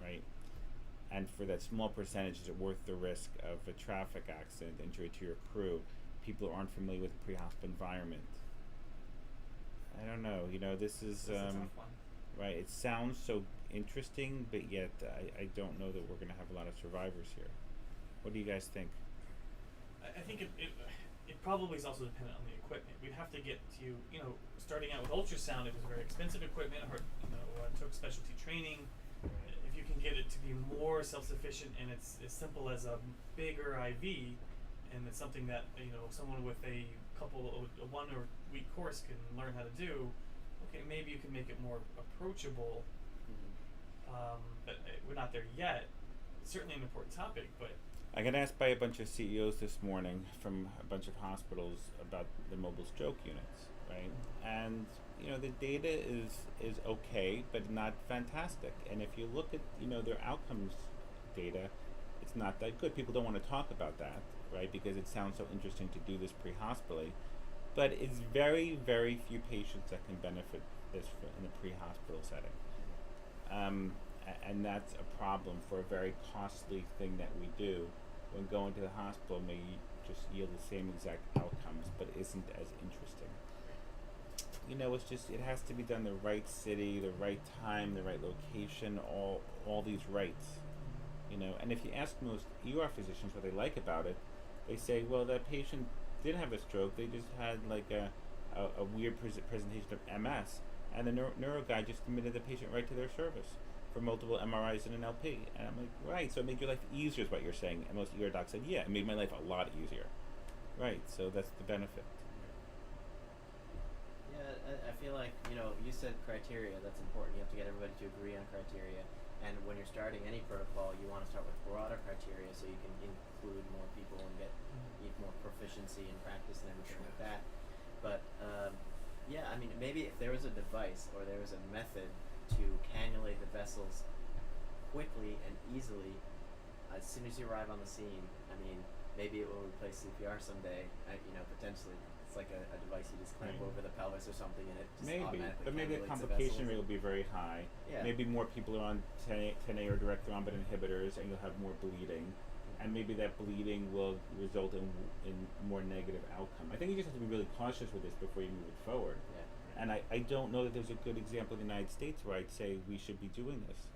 right? And for that small percentage, is it worth the risk of a traffic accident, injury to your crew, people who aren't familiar with the pre-hospital environment? I don't know. This is That's a tough one. right. It sounds so interesting, but yet I don't know that we're going to have a lot of survivors here. What do you guys think? I think it probably is also dependent on the equipment. We'd have to get to, starting out with ultrasound, it was very expensive equipment, took specialty training. If you can get it to be more self-sufficient and it's as simple as a bigger IV, and it's something that, someone with a 1 or week course can learn how to do, okay, maybe you can make it more approachable. But we're not there yet. It's certainly an important topic, but I got asked by a bunch of CEOs this morning from a bunch of hospitals about the mobile stroke units, right? And the data is okay, but not fantastic. And if you look at their outcomes data, it's not that good. People don't want to talk about that, right? Because it sounds so interesting to do this pre-hospitally, but it's very, very few patients that can benefit this in a pre-hospital setting. And that's a problem for a very costly thing that we do. When going to the hospital may just yield the same exact outcomes, but isn't as interesting. It has to be done the right city, the right time, the right location, all these rights. And if you ask most ER physicians what they like about it, they say, well, that patient didn't have a stroke, they just had like a weird presentation of MS, and the neuro guy just admitted the patient right to their service for multiple MRIs and an LP. And I'm like, right, so it made your life easier is what you're saying. And most ER docs said, yeah, it made my life a lot easier. Right, so that's the benefit. Yeah, I feel like, you said criteria, that's important. You have to get everybody to agree on criteria. And when you're starting any protocol, you want to start with broader criteria so you can include more people and get more proficiency in practice and everything like that. But, maybe if there was a device or there was a method to cannulate the vessels quickly and easily as soon as you arrive on the scene, maybe it will replace CPR someday, potentially. It's like a device you just clamp over the pelvis or something and it just automatically but maybe the cannulates complication the rate vessels. will be very high. Yeah. Maybe more people are on 10A or direct thrombin inhibitors, and you'll have more bleeding. And maybe that bleeding will result in more negative outcome. I think you just have to be really cautious with this before you move it forward. Yeah. And I don't know that there's a good example in the United States where I'd say we should be doing this.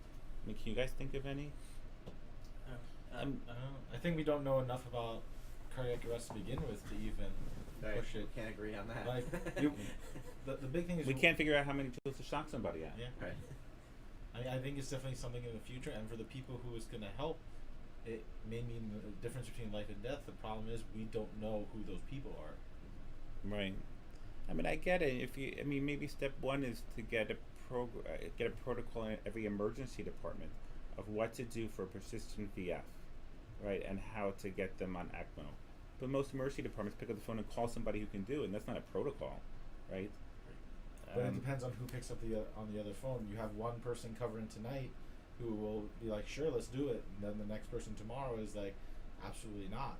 Can you guys think of any? I don't know. I think we don't know enough about cardiac arrest to begin with to even Right. push it. Can't agree on that. Like the big thing is We can't figure out how many tools to shock somebody at. Yeah. Right. I think it's definitely something in the future, and for the people who it's going to help, it may mean the difference between life and death. The problem is we don't know who those people are. Right. I mean, I get it. Maybe step one is to get a protocol in every emergency department of what to do for persistent VF, right, and how to get them on ECMO. But most emergency departments pick up the phone and call somebody who can do it, and that's not a protocol, right? But it depends on who picks up on the other phone. You have one person covering tonight who will be like, sure, let's do it. And then the next person tomorrow is like, absolutely not.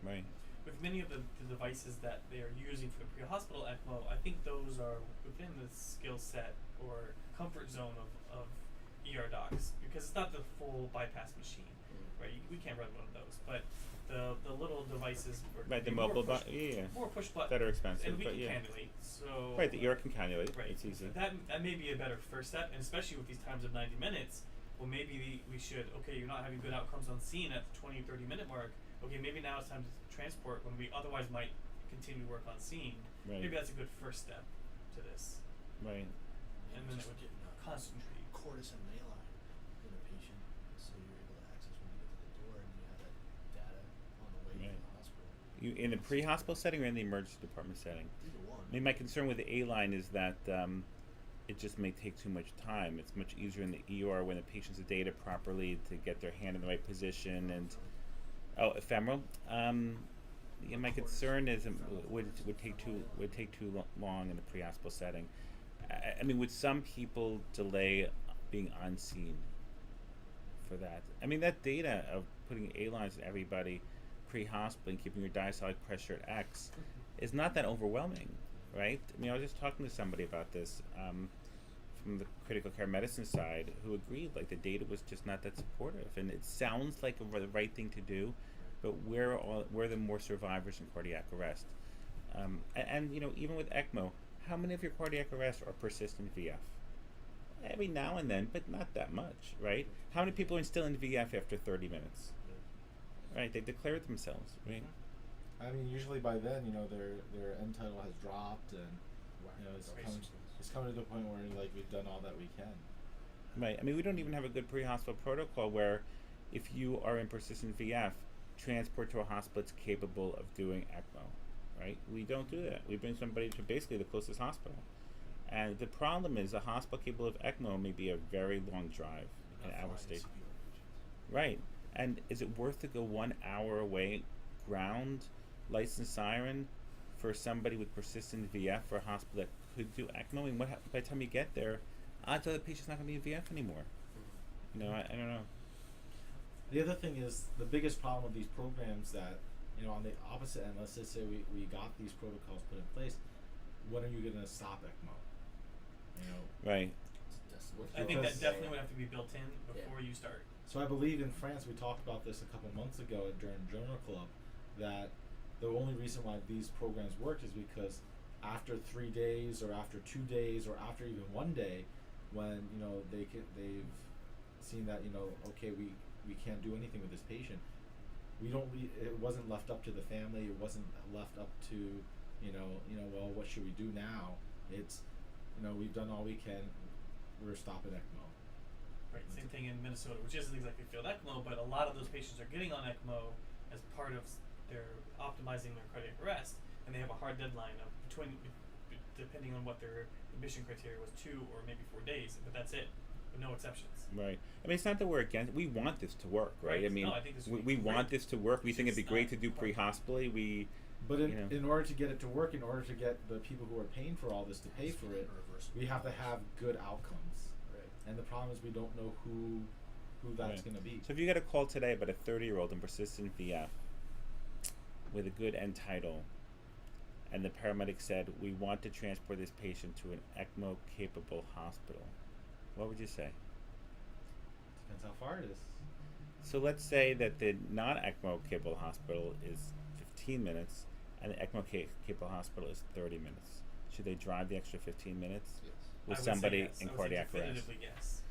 Right. With many of the devices that they are using for the pre-hospital ECMO, I think those are within the skill set or comfort zone of ER docs, because it's not the full bypass machine, right? We can't run one of those, but the little devices, Right, the mobile more push button, that are expensive, and we but can yeah. cannulate. So Right, the ER can cannulate. right, It's easy. That may be a better first step, and especially with these times of 90 minutes. Well, maybe we should. Okay, you're not having good outcomes on scene at the 20 or 30 minute mark. Okay, maybe now it's time to transport when we otherwise might continue to work on scene. Right. Maybe that's a good first step to this, Right. and then it Just would getting concentrate. Cordis and Maline in a patient, so you're able to access when you get to the door, and you have that data on the way Right. to the hospital. You in the pre-hospital setting or in the emergency department setting? Either one. I mean, my concern with the A-line is that it just may take too much time. It's much easier in the ER when the patient's data properly to get their hand in the right position and ephemeral. Yeah, my concern is would take too long in the pre-hospital setting. I mean, would some people delay being on scene for that? I mean, that data of putting A-lines in everybody pre-hospital and keeping your diastolic pressure at X is not that overwhelming, right? I mean, I was just talking to somebody about this from the critical care medicine side who agreed, like, the data was just not that supportive, and it sounds like the right thing to do, but where are the more survivors in cardiac arrest? And you know, even with ECMO, how many of your cardiac arrests are persistent VF? Every now and then, but not that much, right? How many people are still in VF after 30 minutes? Right, they declared themselves, right? I mean, usually by then, you know, their end tidal has dropped, and you know, it's coming to the point where like we've done all that we can. Right. I mean, we don't even have a good pre-hospital protocol where, if you are in persistent VF, transport to a hospital that's capable of doing ECMO. Right? We don't do that. We bring somebody to basically the closest hospital, and the problem is a hospital capable of ECMO may be a very long drive in our state. Right. And is it worth to go 1 hour away, ground, lights and siren, for somebody with persistent VF for a hospital that could do ECMO? And by the time you get there, odds are the patient's not going to be in VF anymore. You know, I don't know. The other thing is the biggest problem with these programs that, you know, on the opposite end, let's just say we got these protocols put in place, when are you going to stop ECMO? You know, Right. I think that Because- definitely would have to be built in before you start. So I believe in France, we talked about this a couple months ago during Journal Club, that the only reason why these programs work is because after 3 days or after 2 days or after even 1 day, when, you know, they've seen that, you know, okay, we can't do anything with this patient, it wasn't left up to the family, it wasn't left up to, you know, well, what should we do now? It's, you know, we've done all we can, we're stopping ECMO. Right, same thing in Minnesota, which isn't exactly field ECMO, but a lot of those patients are getting on ECMO as part of their optimizing their cardiac arrest, and they have a hard deadline of depending on what their admission criteria was, 2 or maybe 4 days, but that's it, with no exceptions. Right. I mean, it's not that we're against. We want this to work, right? Right. I mean, No, I think this would we be want great. this to work. We It's think it'd be just great not to do hard. pre-hospitally. But you know. in order to get it to work, in order to get the people who are paying for all this to pay for it, we have to have good outcomes. Right. And the problem is we don't know who that's Right. going to be. So if you got a call today about a 30-year-old in persistent VF with a good end tidal, and the paramedic said, we want to transport this patient to an ECMO-capable hospital, what would you say? Depends how far it is. So let's say that the non-ECMO-capable hospital is 15 minutes, and the ECMO-capable hospital is 30 minutes. Should they drive the extra 15 minutes with I would somebody say yes. in I would say cardiac arrest? definitively yes.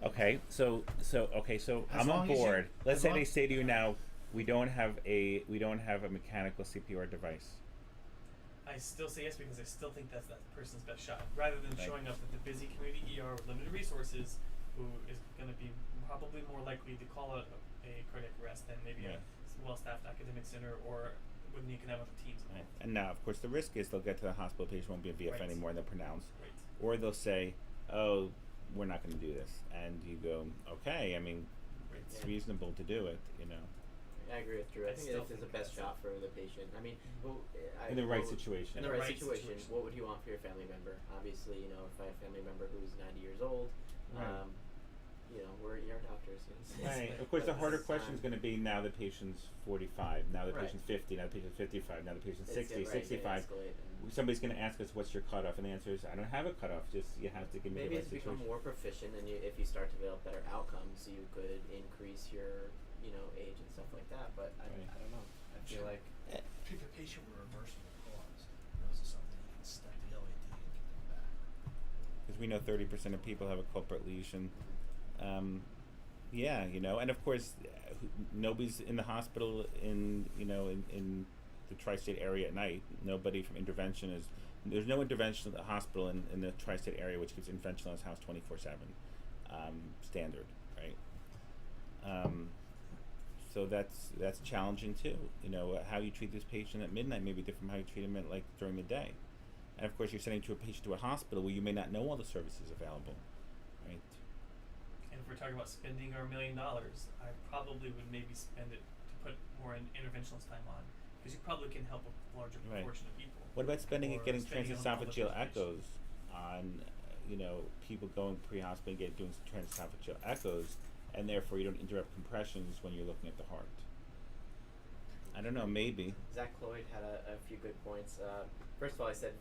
Okay, so As I'm long on as you- board. Let's as say long- they say to you now, we don't have a mechanical CPR device. I still say yes because I still think that's that person's best shot. Rather than Right. showing up at the busy community ER with limited resources, who is going to be probably more likely to call a cardiac arrest than maybe Right. a well-staffed academic center or when you can have other teams Right. involved. And now, of course, the risk is they'll get to the hospital, patient won't be in VF Right. anymore, and they'll pronounce. Right. Or they'll say, oh, we're not going to do this. And you go, okay, I mean, Right. it's Yeah. reasonable to do it, you know. I agree with Drew. I I think still this is the think best that's shot for the patient. I mean, In the right what would- situation. In In the the right right situation, situation. what would you want for your family member? Obviously, you know, if I have a family member who's 90 years old, Right. you know, we're ER doctors. You know, Right. Of course, the but harder this question is time- going to be now the patient's 45, now the Right. patient's 50, now the patient's 55, now the patient's It's 60, right, they 65. escalate and Somebody's going to ask us, what's your cutoff? And the answer is, I don't have a cutoff, just you have to give me maybe the it's right become situation. more proficient, and if you start to develop better outcomes, you could increase your, you know, age and stuff like that. But I don't know. I feel Sure. like Pick a patient with a reversible cause. You know, this is something you can step the LAD and get them back. Because we know 30% of people have a culprit lesion. Yeah, you know, and of course, nobody's in the hospital in the tri-state area at night. Nobody from intervention is. There's no intervention at the hospital in the tri-state area which gives intervention on its house 24/7, standard, right? So that's challenging too. You know, how you treat this patient at midnight may be different from how you treat him at during the day. And of course, you're sending a patient to a hospital where you may not know all the services available, right? And if we're talking about spending our $1 million, I probably would maybe spend it to put more interventionist time on, because you probably can help a larger Right. proportion of people. What about spending Or it getting spending it on public transesophageal education. echoes on, people going pre-hospital and doing transesophageal echoes, and therefore you don't interrupt compressions when you're looking at the heart? I don't know, maybe. Zach Cloyd had a few good points. First of all, I said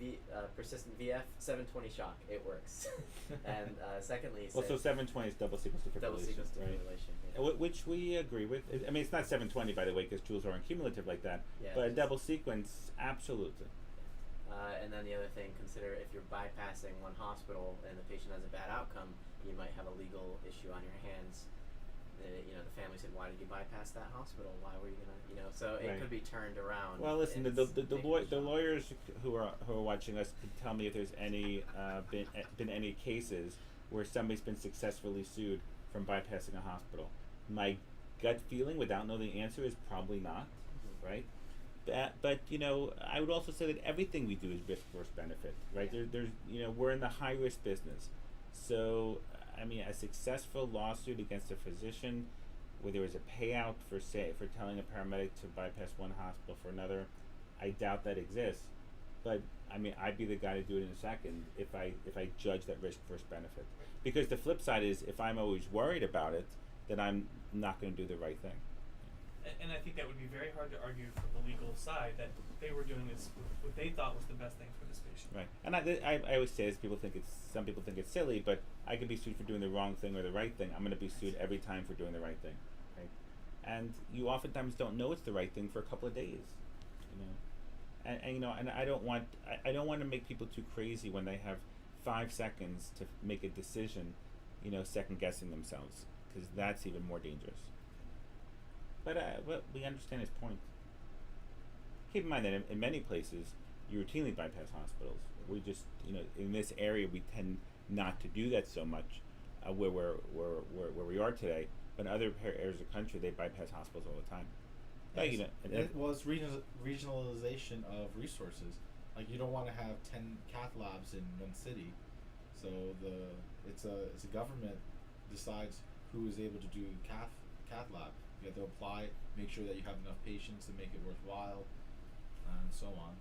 persistent VF 720 shock. It works. And secondly, he Well, so said 720 is double sequence defibrillation, double sequence right? defibrillation. Yeah. Which we agree with. I mean, it's not 720, by the way, because joules aren't cumulative like that. Yeah, But a just- double sequence, absolutely. And then the other thing, consider if you're bypassing one hospital and the patient has a bad outcome, you might have a legal issue on your hands. The family said, "Why did you bypass that hospital? Why were you gonna?" So it Right. could be turned around. Well, listen, the It's making the shock. lawyers who are watching us can tell me if there's any been any cases where somebody's been successfully sued from bypassing a hospital. My gut feeling, without knowing the answer, is probably not, right? But I would also say that everything we do is risk versus benefit, right? Yeah. There's we're in the high risk business, so I mean, a successful lawsuit against a physician where there was a payout for telling a paramedic to bypass one hospital for another, I doubt that exists. But I mean, I'd be the guy to do it in a second if I judge that risk versus benefit. Because the flip side is, if I'm always worried about it, then I'm not going to do the right thing. And I think that would be very hard to argue from the legal side that they were doing this what they thought was the best thing for this patient. Right. And I always say this, some people think it's silly, but I could be sued for doing the wrong thing or the right thing. I'm going to be sued every time for doing the right thing, right? And you oftentimes don't know it's the right thing for a couple of days, and I don't want to make people too crazy when they have 5 seconds to make a decision, second guessing themselves, because that's even more dangerous. But we understand his point. Keep in mind that in many places, you routinely bypass hospitals. We just, in this area, we tend not to do that so much, where we are today. But in other areas of the country, they bypass hospitals all the time. But, It's regionalization of resources. Like, you don't want to have 10 cath labs in one city, so it's a government decides who is able to do cath lab. You have to apply, make sure that you have enough patients to make it worthwhile, and so on.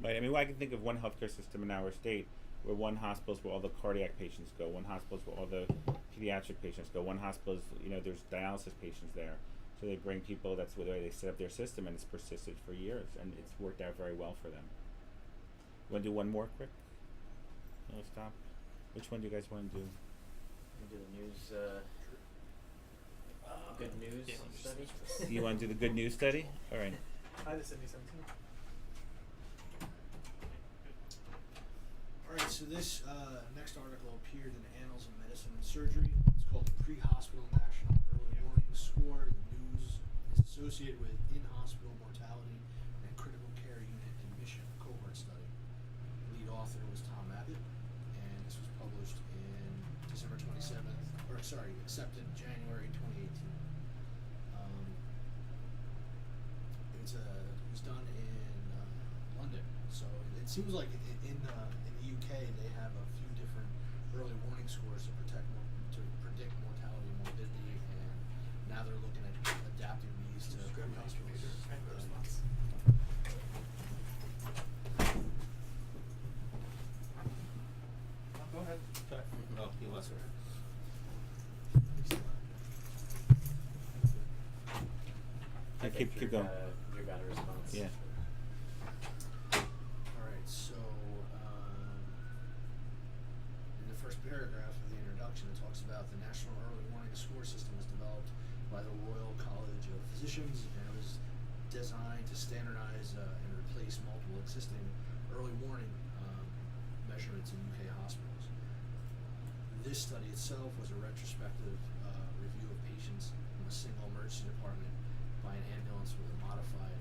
Right. I mean, I can think of one healthcare system in our state where one hospital is where all the cardiac patients go, one hospital is where all the pediatric patients go, one hospital is, there's dialysis patients there. So they bring people, that's the way they set up their system, and it's persisted for years, and it's worked out very well for them. You want to do one more quick? No, stop. Which one do you guys want to do? We do the news. Good news yeah, let me just study. You want to do the good news study? All right. Hi, this is 17. All right, so this next article appeared in the Annals of Medicine and Surgery. It's called the Pre-Hospital National Early Warning Score. The news is associated with in-hospital mortality and critical care unit admission patient cohort study. Lead author was Tom Abbott, and this was published in December 27th, accepted January 2018. It was done in London, so it seems like in the UK they have a few different early warning scores to predict mortality and morbidity, and now they're looking at adapting these to pre-hospital. Go ahead. Oh, he was. I keep think going. You got a response. Yeah. Alright, so in the first paragraph of the introduction, it talks about the National Early Warning Score System was developed by the Royal College of Physicians, and it was designed to standardize and replace multiple existing early warning measurements in UK hospitals. This study itself was a retrospective review of patients from a single emergency department by an ambulance with a modified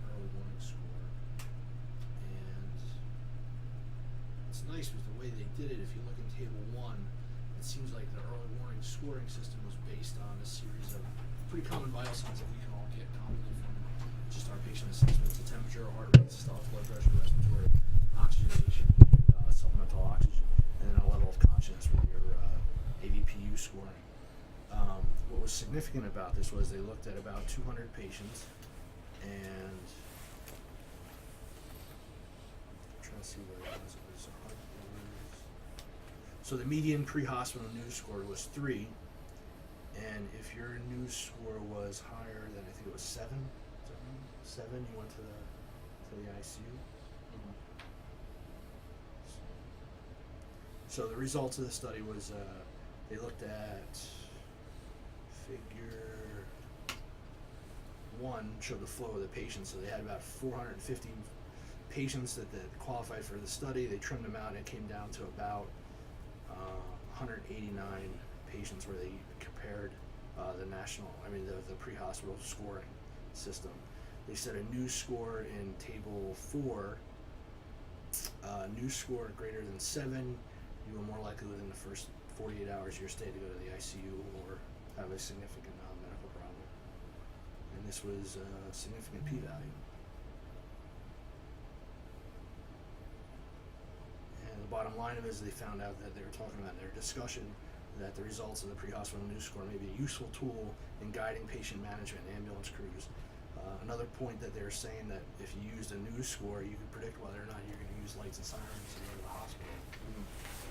early warning score. And it's nice with the way they did it. If you look in table 1, it seems like the early warning scoring system was based on a series of pretty common vital signs that we can all get commonly from just our patient assessments: the temperature, heart rate, systolic blood pressure, respiratory, oxygenation, and supplemental oxygen, and then a level of consciousness with your AVPU scoring. What was significant about this was they looked at about 200 patients, and I'm trying to see where it was. So the median pre-hospital news score was 3, and if your news score was higher than, I think it was 7, is that right? 7, you went to the ICU. So the results of the study was they looked at figure 1, showed the flow of the patients. So they had about 450 patients that qualified for the study. They trimmed them out, and it came down to about 189 patients where they compared the pre-hospital scoring system. They said a news score in table 4, news score greater than 7, you were more likely within the first 48 hours of your stay to go to the ICU or have a significant medical problem. And this was a significant p-value. And the bottom line of it is they found out that they were talking about in their discussion that the results of the pre-hospital news score may be a useful tool in guiding patient management and ambulance crews. Another point that they were saying that if you used a news score, you could predict whether or not you're going to use lights and sirens to go to the hospital.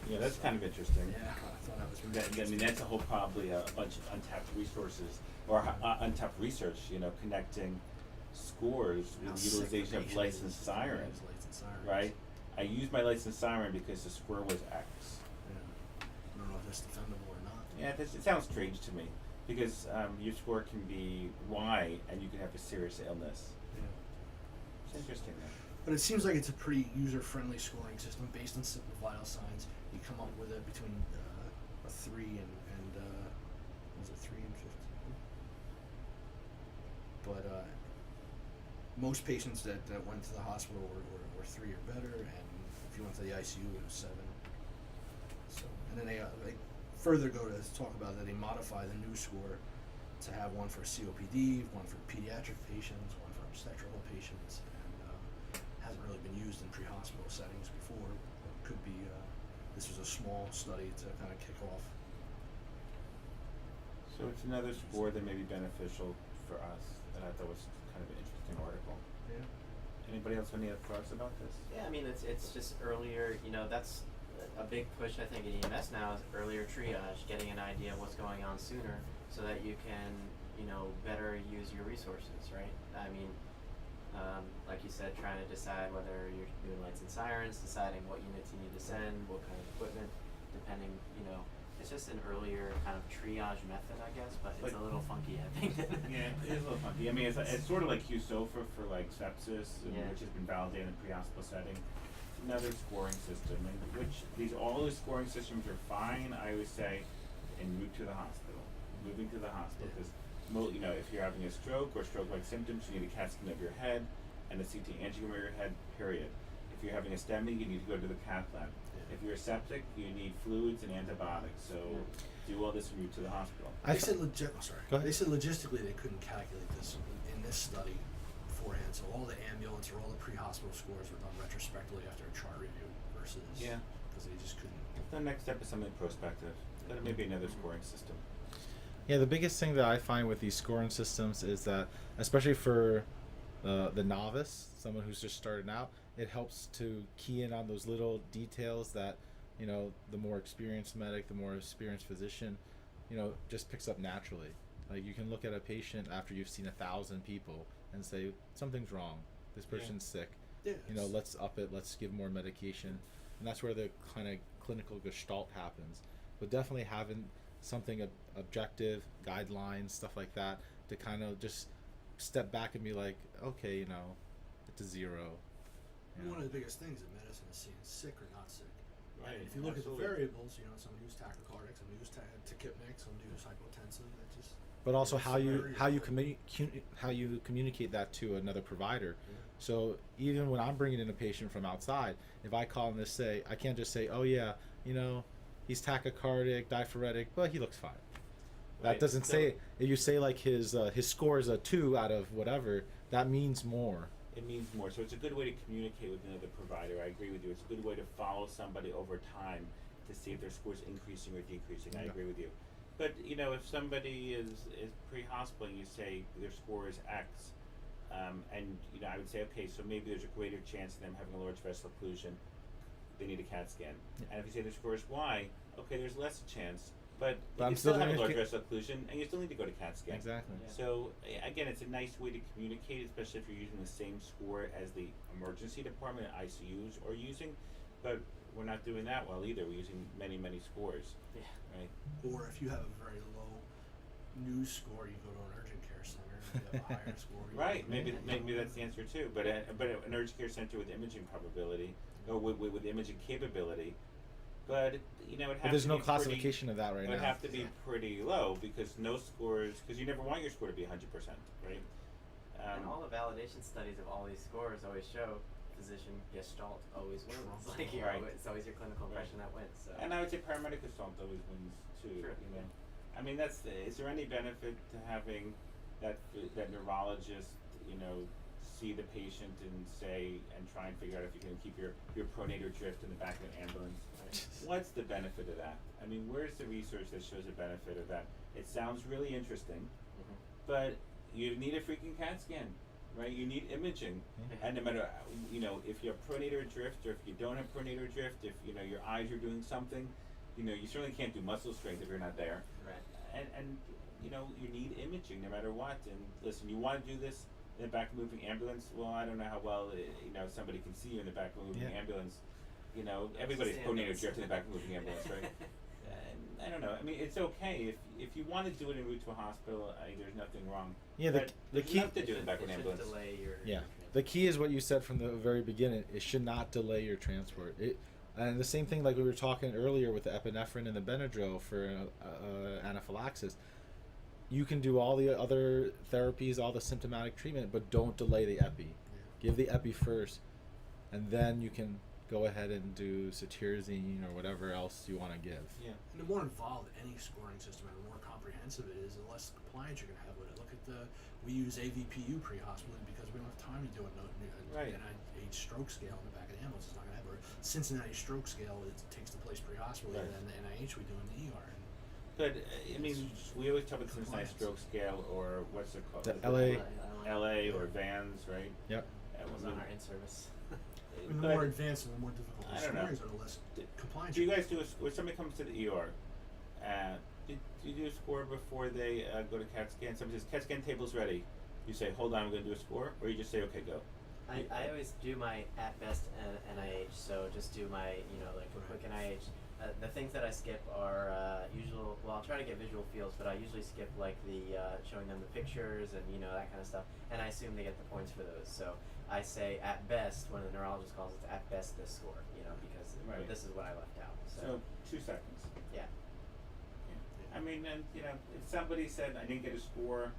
Yeah, that's kind of interesting. Yeah, I thought that was really I interesting. mean, that's a whole probably a bunch of untapped resources or untapped research. Connecting scores How with sick the utilization of patient lights is and if sirens. they use lights and sirens. Right? I used my lights and siren because the score was X. Yeah. I don't know if that's defendable or not. Yeah, it sounds strange to me because your score can be Y and you can have a serious illness. Yeah. It's interesting though. But it seems like it's a pretty user-friendly scoring system based on simple vital signs. You come up with it between a 3 and was it 3 and 15? But most patients that went to the hospital were 3 or better, and if you went to the ICU, it was 7. So, and then they further go to talk about that they modify the news score to have one for COPD, one for pediatric patients, one for obstetrical patients, and hasn't really been used in pre-hospital settings before. It could be this was a small study to kind of kick off. So it's another score that may be beneficial for us, and I thought was kind of an interesting article. Yeah. Anybody else have any other thoughts about this? Yeah, I mean it's just earlier. That's a big push I think in EMS now is earlier triage, getting an idea of what's going on sooner, so that you can better use your resources, right? I mean, like you said, trying to decide whether you're doing lights and sirens, deciding what units you need to send, what kind of equipment, depending. It's just an earlier kind of triage method, I guess, but it's a little funky, I think. Yeah, it is a little funky. I mean, it's sort of like QSOFA for like sepsis, which has been validated in a pre-hospital setting. It's another scoring system, and all the scoring systems are fine. I always say, en route to the hospital, moving to the hospital, because if you're having a stroke or stroke-like symptoms, you need a CAT scan of your head. and a CT angiogram of your head, period. If you're having a STEMI, you need to go to the cath lab. Yeah. If you're septic, you need fluids and antibiotics. So do all this and move to the hospital. I They said Go ahead. They said logistically they couldn't calculate this in this study beforehand. So all the ambulance or all the pre-hospital scores were done retrospectively after a chart review versus because they just couldn't. The next step is something prospective. Then maybe another scoring system. Yeah, the biggest thing that I find with these scoring systems is that, especially for the novice, someone who's just starting out, it helps to key in on those little details that, you know, the more experienced medic, the more experienced physician, you know, just picks up naturally. Like, you can look at a patient after you've seen 1,000 people and say, something's wrong. This person's sick. Yeah, You know, let's up it. Let's give more medication. And that's where the kind of clinical gestalt happens. But definitely having something objective, guidelines, stuff like that, to kind of just step back and be like, okay, you know, it's a zero. You know? One of the biggest things in medicine is seeing sick or not sick. Right. And if you look Absolutely. at the variables, you know, somebody who's tachycardic, somebody who's tachypneic, somebody who's hypotensive, that just. But also it's how you very how you communicate that to another provider. Yeah. So even when I'm bringing in a patient from outside, if I call and just say, I can't just say, oh yeah, you know, he's tachycardic, diaphoretic, but he looks fine. That Right. doesn't So- say, if you say like his score is a 2 out of whatever, that means more. It means more. So it's a good way to communicate with another provider. I agree with you. It's a good way to follow somebody over time to see if their score's increasing or decreasing. I Yeah. agree with you. But, you know, if somebody is pre-hospital and you say their score is X, and, you know, I would say, okay, so maybe there's a greater chance of them having a large vessel occlusion, they need a CAT scan. Yeah. And if you say their score is Y, okay, there's less chance, but But you I'm still still have a gonna large get- vessel occlusion, and you still need to go to CAT scan. Exactly. Yeah. So again, it's a nice way to communicate, especially if you're using the same score as the emergency department and ICUs are using. But we're not doing that well either. We're using many, many scores, Yeah. right? Or if you have a very low news score, you go to an urgent care center. If you have a higher score, you Right. go Maybe to maybe that's the answer too. But an urgent care center with imaging probability or with imaging capability. But you know, it But has there's to no be classification of that right It now. would have to be pretty low because no scores, because you never want your score to be 100%, right? And all the validation studies of all these scores always show physician gestalt always wins. Trumps. Like Right. it's always your clinical Right. impression that wins. So. And I would say paramedic assault always wins too. Sure. You know, I mean is there any benefit to having that neurologist, you know, see the patient and say and try and figure out if you can keep your pronator drift in the back of an ambulance? What's the benefit of that? I mean, where's the research that shows the benefit of that? It sounds really interesting, but you need a freaking CAT scan, right? You need imaging, and no matter, you know, if you have pronator drift or if you don't have pronator drift, if you know your eyes are doing something, you know, you certainly can't do muscle strength if you're not there. Right. And you know, you need imaging no matter what. And listen, you want to do this in the back of a moving ambulance? Well, I don't know how well you know somebody can see you in the back of a moving Yeah. ambulance. You know, everybody's Just pronator ambulance. drift in the back of a moving ambulance, right? And I don't know. I mean, it's okay if you want to do it en route to a hospital. There's nothing wrong. Yeah, But the there's key- enough to do in the back of an It should ambulance. delay your. Yeah, your the key is what you said from the very beginning. It should not delay your transport. And the same thing like we were talking earlier with the epinephrine and the Benadryl for anaphylaxis. You can do all the other therapies, all the symptomatic treatment, but don't delay the epi. Give the epi first, and then you can go ahead and do cetirizine or whatever else you want to give. Yeah. And the more involved any scoring system and the more comprehensive it is, the less compliance you're going to have with it. Look at we use AVPU pre-hospital because we don't have time to do Right. an age stroke scale in the back of the ambulance. It's not going to have a Cincinnati stroke scale. It takes the place pre-hospital, Right. and the NIH we do in the ER. But I mean, we always talk about the Cincinnati Compliance. stroke scale or what's it called? The Is it LA. LA or VANS, right? Yep. It was on our in-service. And the But more advanced and the more difficult I the don't know. stories are, the less compliance. do you you're guys do when somebody comes to the ER? Do you do a score before they go to CAT scan? Somebody says CAT scan table's ready. You say, hold on, I'm going to do a score, or you just say, okay, go. I always do my at best NIH, so just do my like a quick NIH. The things that I skip are usual. Well, I'll try to get visual fields, but I usually skip like the showing them the pictures and that kind of stuff. And I assume they get the points for those. So I say at best when the neurologist calls it at best this score, because Right. this is what I left out. So 2 seconds. Yeah. I mean, and if somebody said I didn't get a score,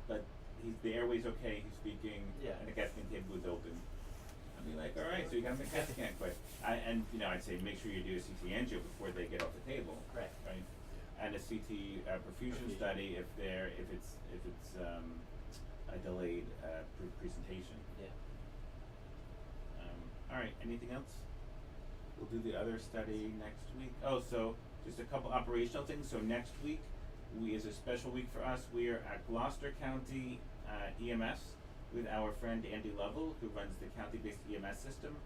but the airway's okay, he's speaking, Yeah. and the CAT scan table is open. I'd be like, all right, so you got him a CAT scan quick. And I'd say make sure you do a CT angio before they get off the table. Right. Right. And a CT perfusion study if it's a delayed presentation. Yeah. All right. Anything else? We'll do the other study next week. Oh, so just a couple operational things. So next week, is a special week for us. We are at Gloucester County EMS with our friend Andy Lovell, who runs the county-based EMS system.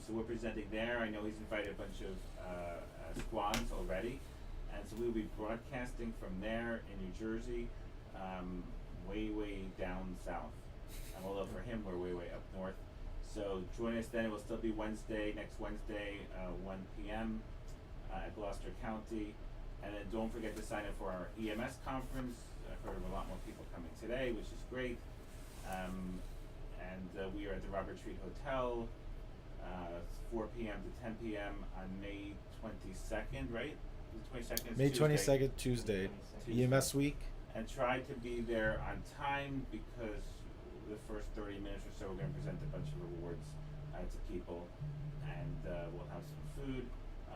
So we're presenting there. I know he's invited a bunch of squads already, and so we'll be broadcasting from there in New Jersey, way down south. Although for him, we're way up north. So join us then. It will still be next Wednesday, 1 p.m. At Gloucester County. And then don't forget to sign up for our EMS conference. I've heard of a lot more people coming today, which is great. We are at the Robert Street Hotel, 4 p.m. to 10 p.m. on May 22nd, right? The 22nd is May Tuesday. 22nd, Tuesday. Tuesday. EMS week. And try to be there on time because the first 30 minutes or so we're going to present a bunch of rewards to people, and we'll have some food,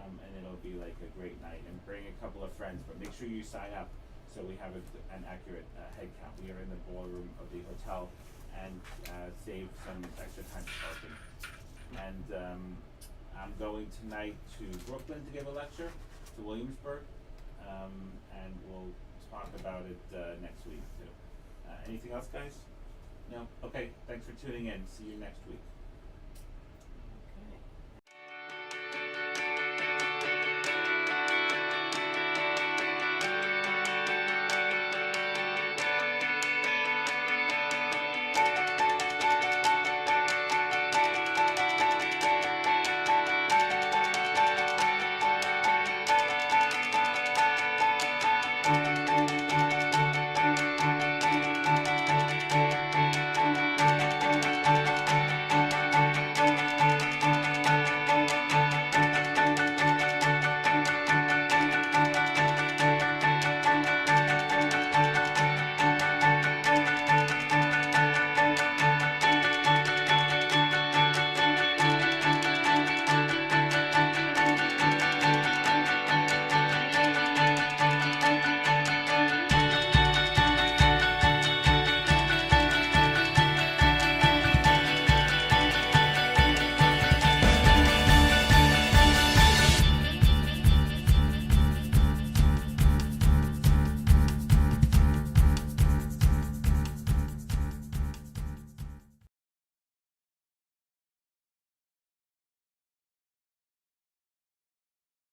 and it'll be like a great night. And bring a couple of friends, but make sure you sign up so we have an accurate head count. We are in the ballroom of the hotel, and save some extra time for parking. And I'm going tonight to Brooklyn to give a lecture to Williamsburg, and we'll talk about it next week too. Anything else, guys? No? Okay, thanks for tuning in. See you next week.